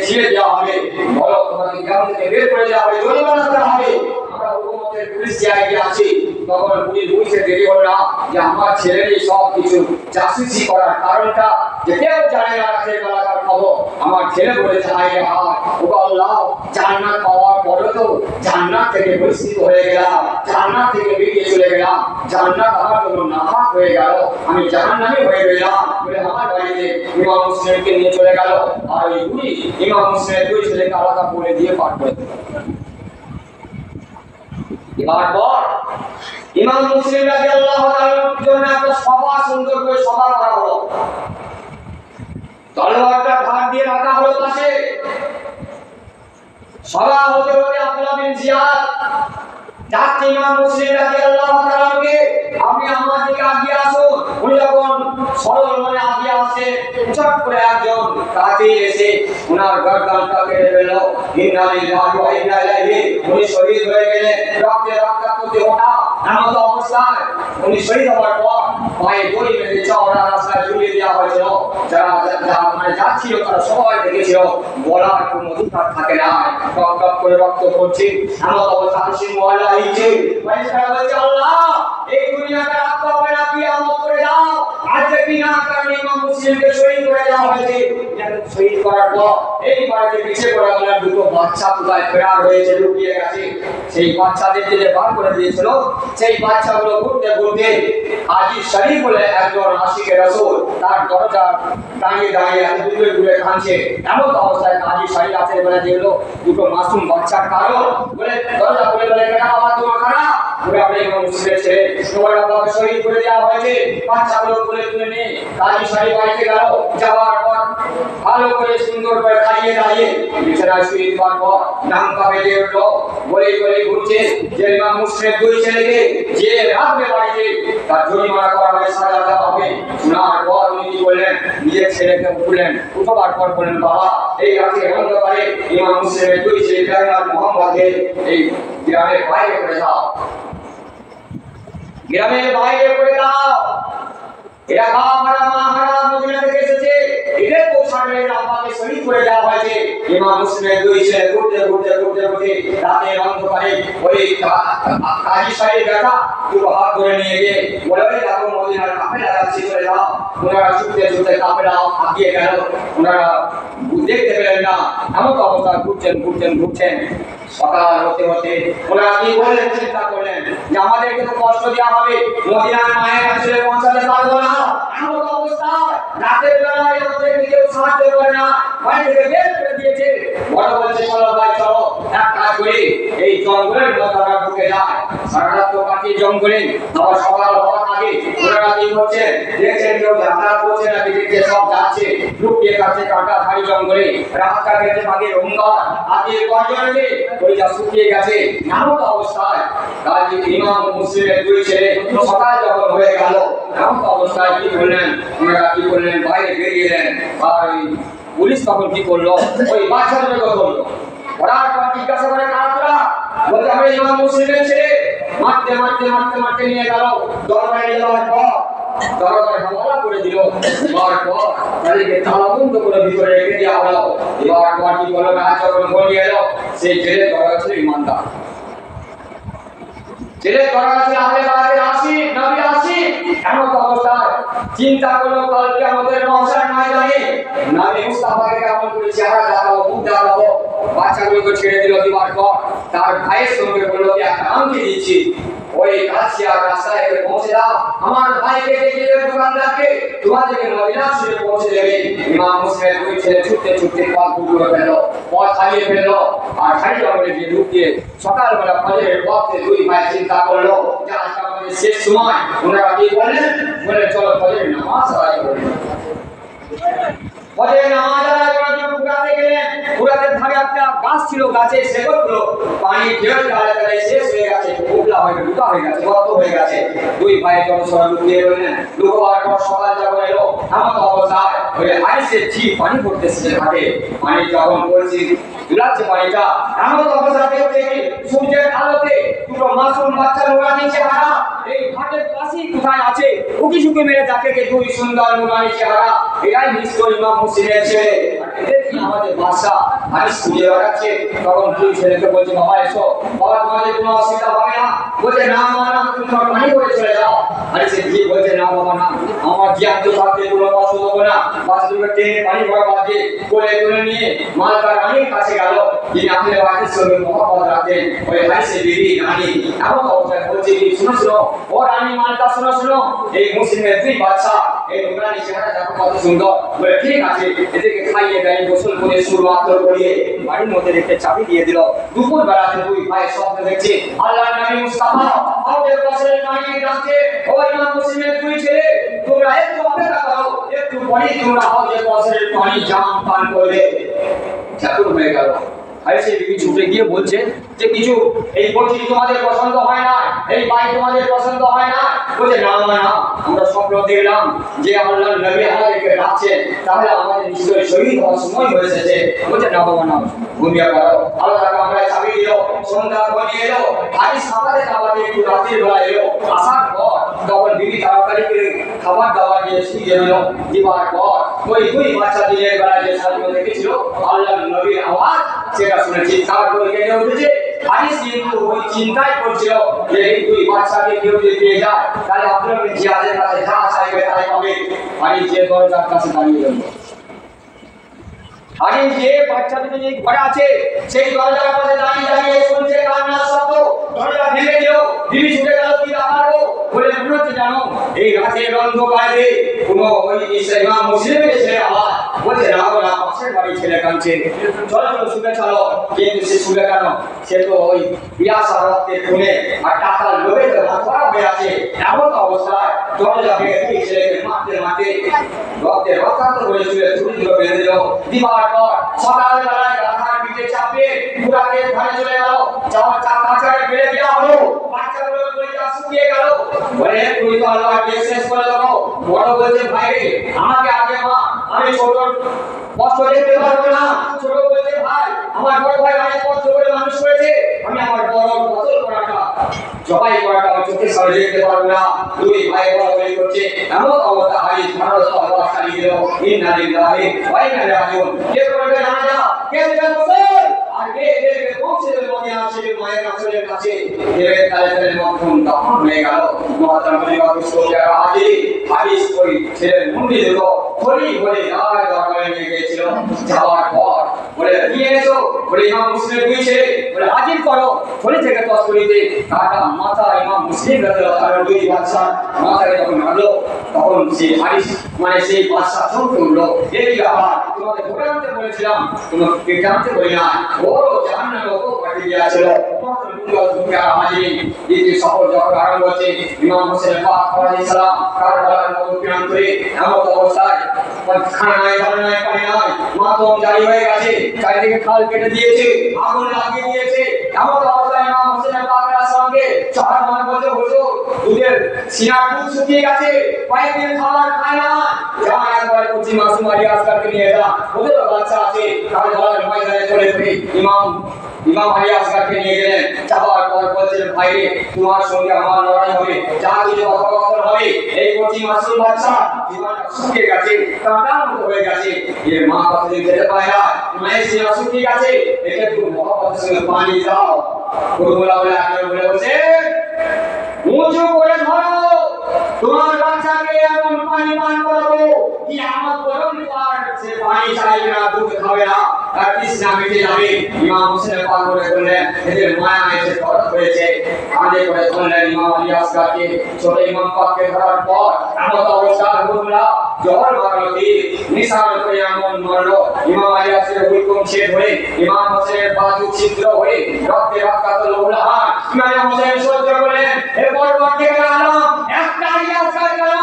ছিঁড়ে দেওয়া হবে বলো তোমাকে গ্রাম থেকে বের করে দেওয়া হবে জরিমানা করা হবে আমরা হুকুমতের পুলিশ সিআইডি আছি তখন পুলিশ বুঝতে দেরি হলো না যে আমার ছেলেরই সব কিছু জাসুসি করার কারণটা যে কেউ জানে না রাতের বেলাকার খবর আমার ছেলে বলেছে হায় রে হায় ও আল্লাহ জান্নাত পাওয়ার পরে তো জান্নাত থেকে বঞ্চিত হয়ে গেলাম জান্নাত থেকে বেরিয়ে চলে গেলাম জান্নাত আমার জন্য নাপাক হয়ে গেল আমি জাহান্নামে হয়ে গেলাম বলে আমার বাড়িতে ইমাম মুসলিমকে নিয়ে চলে গেল আর ওই বুড়ি ইমাম মুসলিমের দুই ছেলেকে আলাদা বলে দিয়ে পাঠ করে দিল এরপর ইমাম মুসলিম রাদিয়াল্লাহু তাআলার জন্য একটা সভা সুন্দর করে সভা করা হলো তলোয়ারটা ধার দিয়ে রাখা হলো পাশে সভা হতে হতে আব্দুল্লাহ বিন জিয়াদ যাচ্ছে ইমাম মুসলিম রাদিয়াল্লাহু তাআলাকে আপনি আমার দিকে আগিয়ে আসুন উনি যখন সরল মনে আগিয়ে আসে চট করে একজন কাছে এসে ওনার গর্দানটা কেটে ফেলল ইন্না লিল্লাহি ওয়া ইন্না ইলাইহি উনি শহীদ হয়ে গেলেন রক্তে রক্তাক্ত ওঠা এমন অবস্থায় উনি শহীদ হওয়ার পর পায়ে দড়ি বেঁধে চওড়া রাস্তায় ঝুলিয়ে দেওয়া হয়েছিল যারা মানে যাচ্ছিল তারা সবাই দেখেছিল বলার কোনো অধিকার থাকে না টপ টপ করে রক্ত পড়ছে এমন অবস্থা খুশি মহল্লা হয়েছে বলছে আল্লাহ এই দুনিয়াকে রাখতে হবে না কিয়ামত করে দাও আজকে বিনা কারণে ইমাম মুসলিমকে শহীদ করে দেওয়া হয়েছে শহীদ করার পর এই বাড়িতে পিছিয়ে পড়ে গেল দুটো বাচ্চা কোথায় ফেরার হয়েছে লুকিয়ে গেছে সেই বাচ্চাদের যে বার করে দিয়েছিল সেই বাচ্চাগুলো ঘুরতে ঘুরতে হাজী শরীফ বলে একজন আশিকে রাসূল তার দরজা দাঁড়িয়ে দাঁড়িয়ে দুটো ঘুরে কাঁদছে এমন অবস্থায় হাজী শরীফ আছে বলে দেখলো দুটো মাসুম বাচ্চার কারণ বলে দরজা খুলে বলে কেন বাবা তোমার খারাপ বলে আপনি ইমাম মুসলিমের ছেলে তোমার বাবাকে শহীদ করে দেওয়া হয়েছে বাচ্চাগুলো তুলে তুলে নিয়ে হাজী শরীফ বাড়িতে গেল যাওয়ার পর ভালো করে সুন্দর করে খাইয়ে দাঁড়িয়ে বিছানায় শুয়ে দেওয়ার পর নামটা বেজে উঠলো বলে বলে ঘুরছে যে ইমাম মুসলিমের দুই ছেলেকে যে রাখবে বাড়িতে তার জরিমানা করা হবে সাজা দেওয়া হবে শোনার পর উনি কি বললেন নিজের ছেলেকে উঠলেন উঠবার পর বললেন বাবা এই রাতে অন্ধকারে ইমাম মুসলিমের দুই ছেলে আর মোহাম্মদকে এই গ্রামের বাইরে করে দাও গ্রামের বাইরে করে দাও এরা বাবারা মাহারা মদিনা থেকে এসেছে এদের পৌঁছালে আব্বাকে শহীদ করে দেওয়া হয়েছে ইমাম মুসলিমের দুই ছেলে ঘুরতে ঘুরতে ঘুরতে ঘুরতে রাতের অন্ধকারে ওই কাজী সাহেব বেটা দুটো হাত ধরে নিয়ে গিয়ে বলে দেখো মদিনার কাফেলা যাচ্ছে চলে যাও ওনারা ছুটতে ছুটতে কাফেলা আগিয়ে গেল ওনারা দেখতে পেলেন না এমন অবস্থা ঘুরছেন ঘুরছেন ঘুরছেন সকাল হতে হতে ওনারা কি বললেন চিন্তা করলেন যে আমাদেরকে তো কষ্ট দেওয়া হবে মদিনার মায়ের কাছে পৌঁছাতে পারবো না এমন অবস্থা রাতের বেলায় আমাদেরকে কেউ সাহায্য করে না বাড়ি থেকে বের করে দিয়েছে বড় বলছে চলো ভাই চলো এক কাজ করি এই জঙ্গলের মধ্যে আমরা ঢুকে যাই সারা রাত তো কাটিয়ে জঙ্গলে আবার সকাল হওয়ার আগে ওনারা কি করছেন দেখছেন কেউ যাত্রা করছে না দিকে সব যাচ্ছে লুকিয়ে কাছে কাটা ধারি জঙ্গলে রাস্তা কেটে ভাগে রঙ্গা আগে গর্জনে ওই যা শুকিয়ে গেছে এমন অবস্থায় কাজী ইমাম মুসলিমের দুই ছেলে সকাল যখন হয়ে গেল এমন অবস্থায় কি করলেন ওনারা কি করলেন বাইরে বেরিয়ে এলেন আর ওই পুলিশ তখন কি করলো ওই বাচ্চাদের করলো ওরা জিজ্ঞাসা করে কারা বলতে আমরা ইমাম মুসলিমের ছেলে মারতে মারতে মারতে মারতে নিয়ে গেল দরবারে যাওয়ার পর দরবারে হামলা করে দিল পর তাদেরকে তালাবন্ধ করে ভিতরে রেখে দেওয়া হলো এবার পর কি করলো রাত যখন ঘনিয়ে এলো সেই ছেলে দরবার ছিল ইমানদার ছেলে দরবার ছিল আহলে বায়াতের আসি নবী আসি এমন অবস্থায় চিন্তা করলো কালকে আমাদের মহাশয় ময়দানে নবী মুস্তাফাকে কেমন করে চেহারা দেখাবো মুখ দেখাবো বাচ্চাগুলোকে ছেড়ে দিল দিবার পর তার ভাইয়ের সঙ্গে বললো যে একটা আংটি দিচ্ছি ওই কাছিয়া রাস্তায় পৌঁছে দাও আমার ভাইকে ডেকে দেবে দোকানদারকে তোমাদেরকে মদিনা শরীফে পৌঁছে দেবে ইমাম মুসলিমের দুই ছেলে ছুটতে ছুটতে পথ ঘুরে ফেললো পথ হারিয়ে ফেললো আর ধাড়ি জঙ্গলে গিয়ে লুকিয়ে সকালবেলা ফজরের ওয়াক্তে দুই ভাই চিন্তা করলো যে আজকে আমাদের শেষ সময় ওনারা কি বললেন বলে চলো ফজরের নামাজ আদায় করি ফজরের নামাজ আদায় করার জন্য পুরাতে গেলেন পুরাতের ধারে একটা গাছ ছিল গাছের শেকড়গুলো পানি ঢেউ গালে গালে শেষ হয়ে গেছে উবলা হয়ে দুটা হয়ে গেছে গর্ত হয়ে গেছে দুই ভাই যখন সবাই লুকিয়ে রইলেন লুকোবার পর সকাল যখন এলো এমন অবস্থায় ওই আইসের ঝি পানি পড়তেছে ঘাটে পানি যখন পড়ছে দুলাচ্ছে পানিটা এমন অবস্থায় দেখছে কি সূর্যের আলোতে দুটো মাসুম বাচ্চা নুরানি চেহারা এই ঘাটের পাশেই কোথায় আছে উকি ঝুঁকে মেরে দেখে যে দুই সুন্দর নুরানি চেহারা এরাই নিশ্চয় ইমাম মুসলিমের ছেলে এদের কি আমাদের বাদশা হাদিস খুঁজে বেড়াচ্ছে তখন দুই ছেলেকে বলছে বাবা এসো বাবা তোমাদের কোনো অসুবিধা হবে না বলছে না না তুমি তোমার পানি করে চলে যাও হাদিসে জি বলছে না বাবা না আমার জ্ঞান তো থাকতে কোনো অসুবিধা হবে না বাচ্চাগুলো টেনে পানি ভরা বাজে কোলে তুলে নিয়ে মালদার রানীর কাছে গেল যিনি আপনাদের বাড়ির সঙ্গে মহব্বত রাখেন ওই হাদিসে বিবি রানী এমন অবস্থায় বলছে কি শুনো শুনো ও রানী মালদা শুনো শুনো এই মুসলিমের দুই বাচ্চা এই নুরানি চেহারা দেখো কত সুন্দর বলে ঠিক আছে এদেরকে খাইয়ে দেয় গোসল করে শুরু আদর করিয়ে বাড়ির মধ্যে রেখে চাবি দিয়ে দিল দুপুর বেলাতে দুই ভাই স্বপ্ন দেখছে আল্লাহর নবী মুস্তাফা আমাদের বছরের নারী ডাকছে ও ইমাম মুসলিমের দুই ছেলে তোমরা একটু অপেক্ষা করো একটু পরে তোমরা আমাদের বছরের পানি জাম পান করবে চাতুর হয়ে গেল আইসে বিবি ছুটে গিয়ে বলছে যে কিছু এই বটি তোমাদের পছন্দ হয় না এই বাই তোমাদের পছন্দ হয় না বলে না না আমরা স্বপ্ন দেখলাম যে আল্লাহর নবী আমাদেরকে ডাকছেন তাহলে আমাদের নিশ্চয়ই শহীদ হওয়ার সময় হয়ে এসেছে বলছে না বাবা না ঘুমিয়ে পড়ো আল্লাহ তাআলা আমরা চাবি দিল সন্ধ্যা ঘনিয়ে এলো আজ সকালে খাবারে একটু রাতের বেলা এলো আসার পর তখন বিবি তাড়াতাড়ি করে খাবার দাবার দিয়ে শুয়ে গেল দিবার পর ওই দুই বাচ্চা দিনের বেলা যে সামনে দেখেছিল আল্লাহর নবীর আওয়াজ সেটা শুনে চিৎকার করে কেঁদে উঠেছে হাদিস কিন্তু ওই চিন্তাই করছিল যে এই দুই বাচ্চাকে কেউ যদি পেয়ে যায় তাহলে আপনার জিয়াদের কাছে যা চাইবে তাই পাবে হাদিস যে দরজার কাছে দাঁড়িয়ে গেল হাদিস যে বাচ্চা দুটো যে ঘরে আছে সেই দরজার কাছে দাঁড়িয়ে দাঁড়িয়ে শুনছে কান্নার শব্দ দরজা ভেঙে দিল বিবি ছুটে গেল কি দেখাবো বলে মনে হচ্ছে জানো এই রাতের অন্ধকারে কোনো ওই ইমাম মুসলিমের ছেলে আওয়াজ বলছে না না পাশের বাড়ির ছেলে কাঁদছে চলো চলো শুনে চলো কিন্তু সে শুনে কেন সে তো ওই পিয়াসা রক্তের খুনে আর টাকার লোভে তো মাথা হয়ে আছে এমন অবস্থায় দরজা ভেঙে দুই ছেলেকে মারতে মারতে রক্তের রক্তাক্ত করে চুলে ছুটিগুলো বেঁধে দিল দিবার পর সকালবেলায় গাধার পিঠে চাপে পুরাকে ধারে চলে গেল যাওয়ার চাকাচারে বেড়ে দেওয়া হলো বাচ্চাগুলো কলিজা শুকিয়ে গেল বলে তুই তো আল্লাহকে শেষ করে দেবো বড় বলছে ভাই আমাকে আগে মা আমি ছোট কষ্ট দেখতে পারবো না ছোট বলছে ভাই আমার বড় ভাই অনেক কষ্ট করে মানুষ করেছে আমি আমার বড় বদল করাটা জবাই করাটা আমার চোখের সামনে দেখতে পারবো না দুই ভাই বড় বলি করছে এমন অবস্থা হারিয়ে ভারত আল্লাহ খালি দিল ইন্না লিল্লাহি ওয়া ইন্না ইলাইহি রাজিউন কে করবে না যা কে দেবে বসল আর কে এদেরকে পৌঁছে দেবে মনে আসে মায়ের আসলের কাছে এর কালে মতন তখন হয়ে গেল মহাতার মনিবা বিষ্ণু যারা হাদিস ওই ছেলের মুন্ডি দিল খড়ি ভরে গায় দরবারে নিয়ে গিয়েছিল যাওয়ার পর বলে নিয়ে এসো বলে ইমাম মুসলিম দুই ছেলে বলে হাজির করো খড়ি থেকে তসকরিতে কাটা মাথা ইমাম মুসলিম রাদিয়াল্লাহু তাআলা দুই বাদশা মাথায় যখন মারলো তখন সেই হাদিস মানে সেই বাদশা চমকে উঠলো এই ব্যাপার তোমাদের জানতে বলেছিলাম তোমাকে জানতে বলি না বড় জাহান্নামে ওকে পাঠিয়ে দিয়েছিল দুনিয়া হাজির এই সকল যখন আরম্ভ হচ্ছে ইমাম হোসেন পাক আলাইহিস সালাম কারবালা খানা নাই, পানি নাই, মাতম জারি হয়ে গেছে, চারিদিকে খাল কেটে দিয়েছে, আগুন লাগিয়ে দিয়েছে। এমন অবস্থায় ইমাম হোসেনের পাকের সঙ্গে চার মান বলতে হুজুর দুধের সিনার দুধ শুকিয়ে গেছে, কয়েকদিন খাবার খায় না, যা একবার কুচি মাসুম আলী আসগারকে নিয়ে যা, ওদের বাচ্চা আছে, তাহলে বলার ময়দানে চলে ফিরে ইমাম আলী আসগারকে নিয়ে গেলেন। যাওয়ার পর বলছেন ভাই তোমার সঙ্গে আমার লড়াই হবে, যা কিছু কথাবার্তা হবে, এই কুচি মাসুম বাচ্চা জীবনটা শুকিয়ে গেছে, কাঁটার মতো হয়ে গেছে, এর মা কতদিন খেতে পায় না, মায়ের সিনা শুকিয়ে গেছে, একে একটু মহব্বতের সঙ্গে পানি দাও। কুরবুলা বলে আগে বলে বলছে উঁচু করে ধরো, তোমার বাচ্চাকে এমন পানি পান করাবো কি আমার গরম পার সে পানি চাইবে না, দুধ খাবে না, তার তৃষ্ণা মিটে যাবে। ইমাম হোসেন পাক করে বললেন এদের মায়া এসে খরচ হয়েছে, কাঁধে করে ধরলেন ইমাম আলী আসগারকে। ছোট ইমাম পাককে ধরার পর এমন অবস্থা কুরবুলা জহর মারলো নিশান করে এমন মারলো, ইমাম আলী আসগারের হুকুম ছেদ হয়ে ইমাম হোসেনের বাজু ছিদ্র হয়ে রক্তে রক্তাক্ত লোহা ইমাম হোসেন সহ্য করলেন। এরপর পরবর্তী আলম একটা আলী আসগার কেন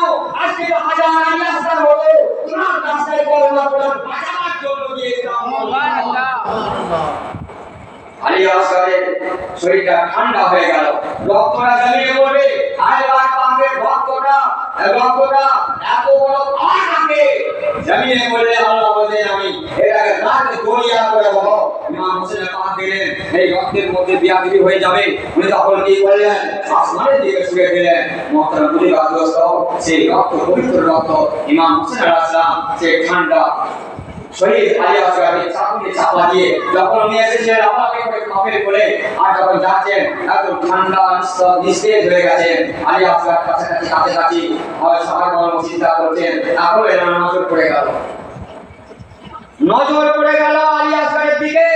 আজকে হাজার আলী আসগার হলো, তোমার রাস্তায় বলনা করে বাঁচাবার জন্য দিয়েছিলাম। আলী আসগারের শরীরটা ঠান্ডা হয়ে গেল, রক্তটা জমিয়ে পড়বে। আলীর পাকের রক্তটা এত বড় পাওয়া থাকে জমিয়ে পড়লে আল্লাহ বলেন আমি এটাকে রাতে গড়িয়া করে বলো। ইমাম হোসেনের পাক দিলেন, এই রক্তের মধ্যে বিয়াদি হয়ে যাবে। উনি তখন কি করলেন, আসমানের দিকে ছুঁড়ে দিলেন। মুহতারাম মুজিবাত দোস্ত, সেই রক্ত পবিত্র রক্ত ইমাম হোসেন আলাইহিস সালাম সেই ঠান্ডা শহীদ আলী আসগারকে চাকুতে চাপা দিয়ে যখন নিয়ে এসেছিলেন আল্লাহকে করে কাফের বলে, আর যখন যাচ্ছেন একদম ঠান্ডা নিস্তেজ হয়ে গেছেন। আলী আসগার কাছাকাছি আর সবাই চিন্তা করছেন, এখন এর নজর পড়ে গেল আলী আসগারের দিকে।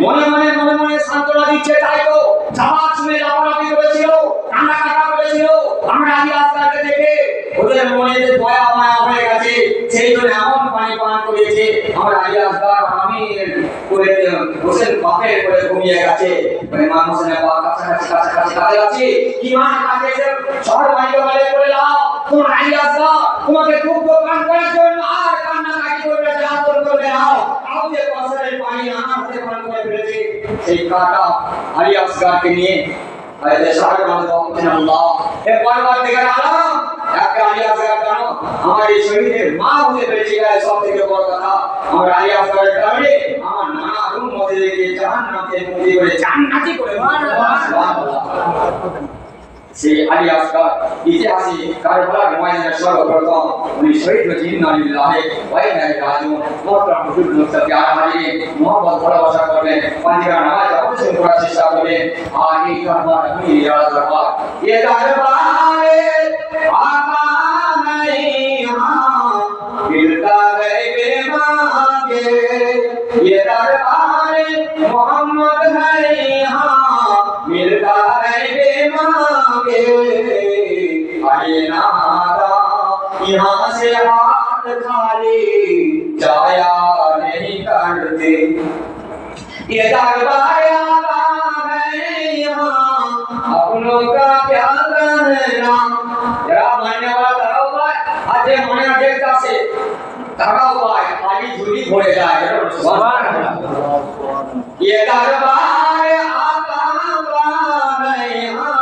মনে মনে সান্ত্বনা দিচ্ছে, তাই তো জামাত শুনে লাফালাফি করেছিল, কান্নাকাটা করেছিল। আমরা আলী আসগারকে দেখে ওদের মনে যে দয়া মায়া হয়ে গেছে, সেই জন্য এমন পানি পান করেছে। আমরা আলী আসগার আমি করে হোসেন বাপের করে ঘুমিয়ে গেছে। ইমাম হোসেনের বাপ কাছাকাছি কি মা কাছে এসে শহর বাইরে বলে করে লাও, তোমার আলী আসগার তোমাকে দুধ পান করার জন্য আর কান্নাকাটি করবে, জাতর করবে নাও, কাউকে কসরের পানি না হাতে পান করে ফেলেছে। সেই কাটা আলী আসগারকে নিয়ে আরে শহর মধ্যে পৌঁছেন আল্লাহ। এর পরবর্তী আলম একটা আলী আসগার কেন আমার এই শহীদের মা হতে পেরেছে, সব থেকে বড় কথা আমার আলী আসগারের কারণে আমার নানা রূপ মধ্যে গিয়ে জাহান্নামকে মুক্তি করে জান্নাতি করে সুবহানাল্লাহ। সেই আলী আসগার ইতিহাসে কারবালার ময়দানে সর্বপ্রথম উনি শহীদ হয়েছেন। ইন্না লিল্লাহি ওয়া ইন্না ইলাইহি রাজিউন। মুহতারাম হুজুর মুস্তাফি আলহারি মোহাম্মদ ভালোবাসা করবেন, পাঁচবার নামাজ অবশ্যই পড়ার চেষ্টা করবেন। আর এই কারবার আপনি ইয়াদ রাখবেন, ये दरबारे आका नहीं हाँ मिलता है बेमांगे, ये दरबारे मोहम्मद है हाँ मिलता है बेमांगे। आए नारा यहाँ से हाथ खाली जाया नहीं करते, ये दरबारे आका है यहाँ अपनों का क्या करना। जरा मानने वाला ताराओ पाए आज माने देखता से ताराओ पाए खाली झूली भरे जाए। ये दरबार आका है यहाँ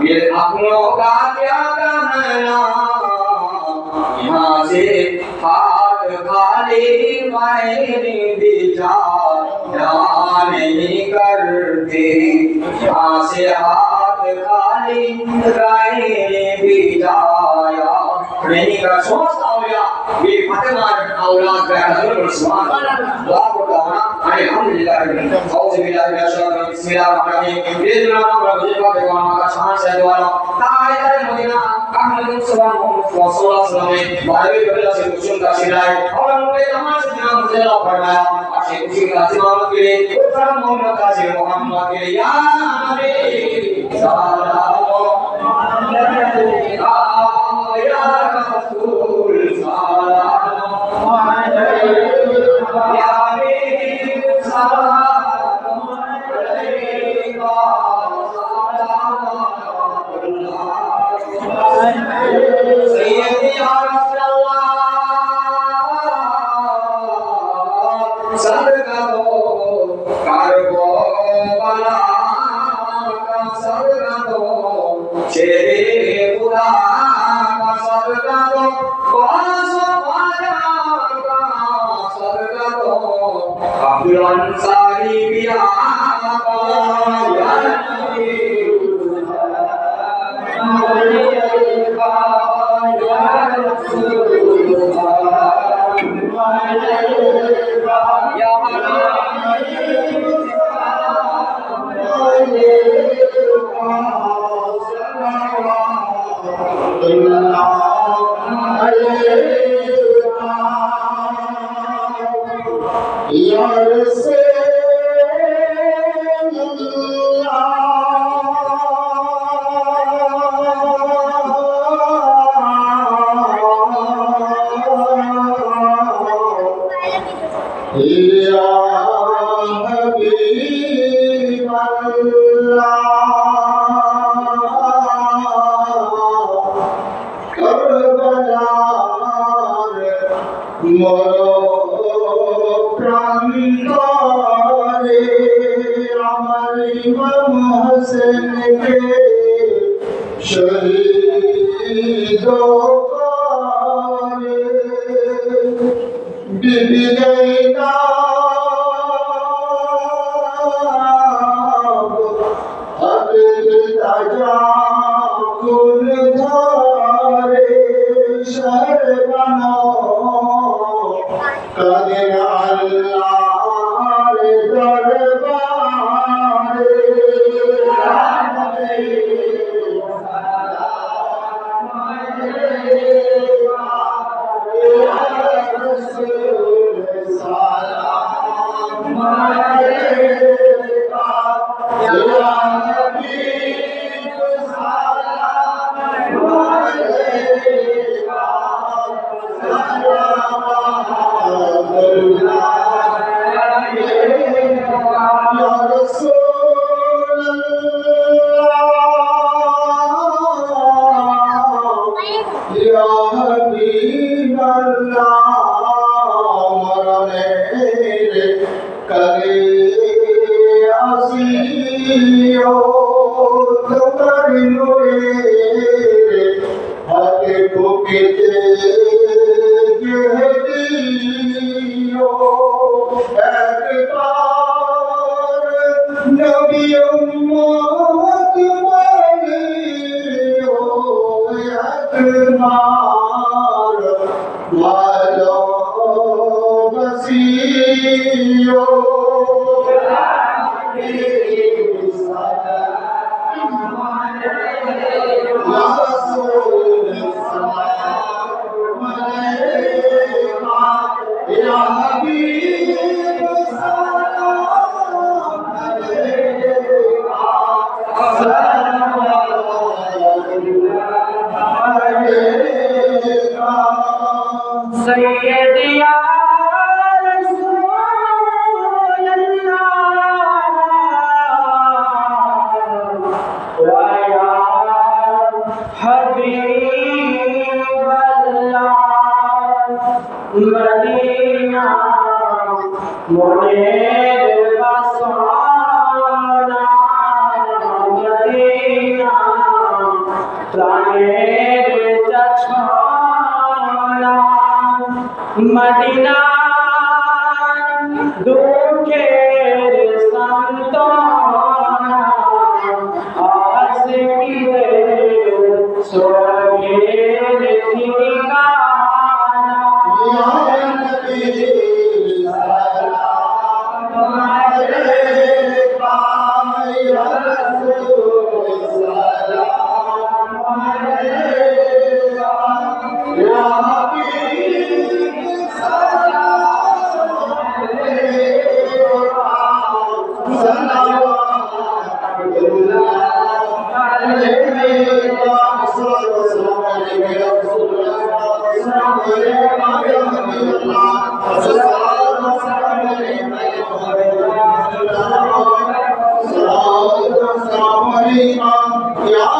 ये अपनों का क्या करना। यहाँ से हाथ खाली मेरी बिचारा नहीं करते, यहाँ से हाथ खाली गाने भी जाया नहीं कर। सोचता हो गया ये फातिमा औलाद का हजरत सुभान अल्लाह को कहना अल्हम्दुलिल्लाह औज़ु बिल्लाहि मिनश शैतानिर रजीम बिस्मिल्लाहिर रहमानिर रहीम। इतना रब्बुल भगवान का शान से दुआ तारे मदीना अहमद सल्लल्लाहु अलैहि वसल्लम बारहवीं बल्ला से कुसुम का सिराय और उन्होंने तमाम से नाम जिला फरमाया और से खुशी का सिमात के लिए उतर मोहम्मद का से मोहम्मद के या नबी सल्लल्लाहु अलैहि या रसूल सल्लल्लाहु अलैहि या हबीब सल्लल्लाहु अलैहि सय्यदी या रसूलल्लाह या हबीब अल्लाह करबलार मरो प्रांतरे আমার ইমাম হোসেনকে শহীদ করে বিবি জয়নাব হাবিব তাজা কুল ধরে শরবানো কাদের আল্লাহর দরবারে मदीना दुखेर संताना आशिकीर स्वर्गेर ठिकाना या नबी सलाम अलैका या रसूल सलाम अलैका या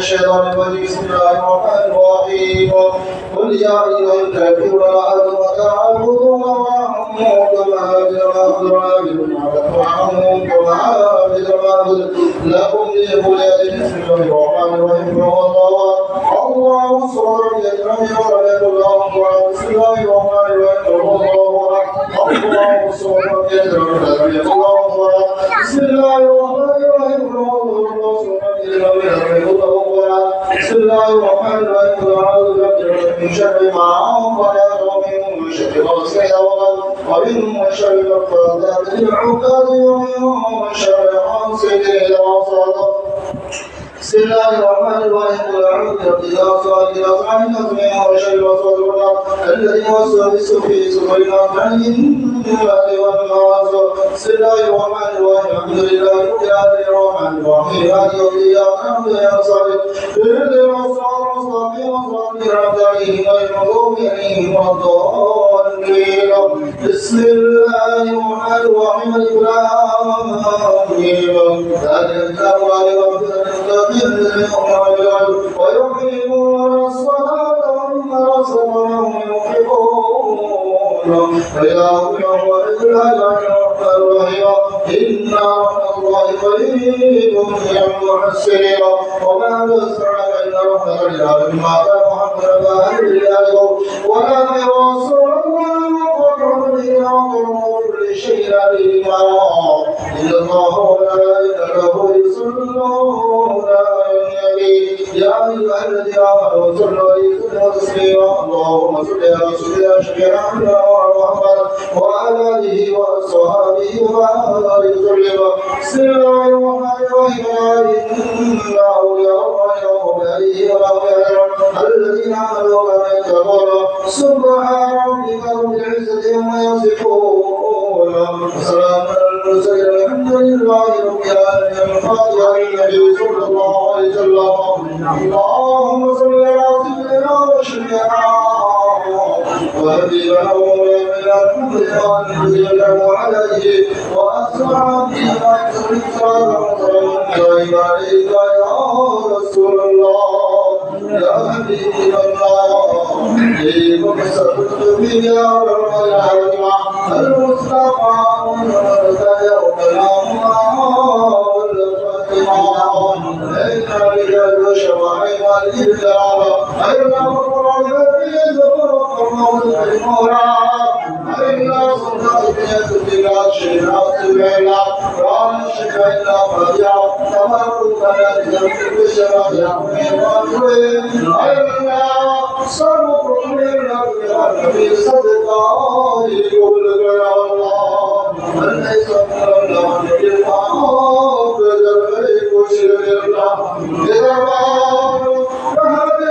الشيطان الرجيم بسم الله الرحمن الرحيم قل يا أيها الكافرون هل تعبدون معهم كما عبد معهم كما عبد لكم لأولاد بسم الله الرحمن الرحيم الله صبر يدعم ولم يكن له بسم الله الرحمن الرحيم الله صبر يدعم ولم يكن له بسم الله الرحمن الرحيم بسم الله الرحمن الرحيم أعوذ بالله من شر ما خلق ومن شر غاسق ومن شر النفاثات في العقد ومن شر حاسد إذا حسد بسم الله الرحمن الرحيم قل أعوذ برب الناس مالك الناس عن الناس من وشر الوسواس الخناس الذي يوسوس في صدور الناس عن الجنة والناس بسم الله الرحمن الرحيم الحمد لله رب العالمين الرحمن الرحيم مالك يوم الدين إياك نعبد وإياك نستعين اهدنا الصراط المستقيم صراط الذين أنعمت عليهم غير المغضوب عليهم ولا الضالين بسم الله الرحمن الرحيم الف لام ميم ذلك الكتاب لا ريب فيه ويقيمون الصلاة ومما رزقناهم ينفقون وإلهكم وإله الرحمن الرحيم إن رحمة الله قريب من المحسنين وما نزعنا إن رحمة الله مما كان محمد أهل الله ولا يوصل الله وقرب كل شيء عليم إن الله وملائكته يصلون على النبي يا أيها الذين آمنوا صلوا عليه وسلموا تسليما اللهم صل على سيدنا شفيعنا محمد وعلى آله وأصحابه وبارك وسلم بسم الله الرحمن الرحيم إن أولياء الله وأولياء ولا الذين آمنوا وكانوا يتقون سبحان ربك رب العزة عما يصفون وسلام على المرسلين الحمد لله رب العالمين الفاتحة للنبي صلى الله عليه وسلم اللهم صل على سيدنا وشفيعنا وحبيبنا ومولانا محمد وعلى آله وأصحابه وسلم عليك يا رسول الله يا حبيب الله إليك سرت بي يا رب العالمين المصطفى ونورك يوم الأمام والفاتحة إن رجال شوائب الإبداع أين مقرر في ذكر الموت المراد أين صدق بلا شراط بلا ران شكينا فجع تمرك لذنب بشرع أين صدق من صدقاء يقول يا الله من ليس من الله بالمعروف بالغيب وشر الله بالغيب فهذا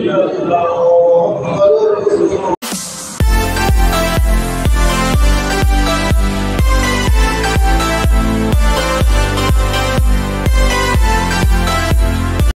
الله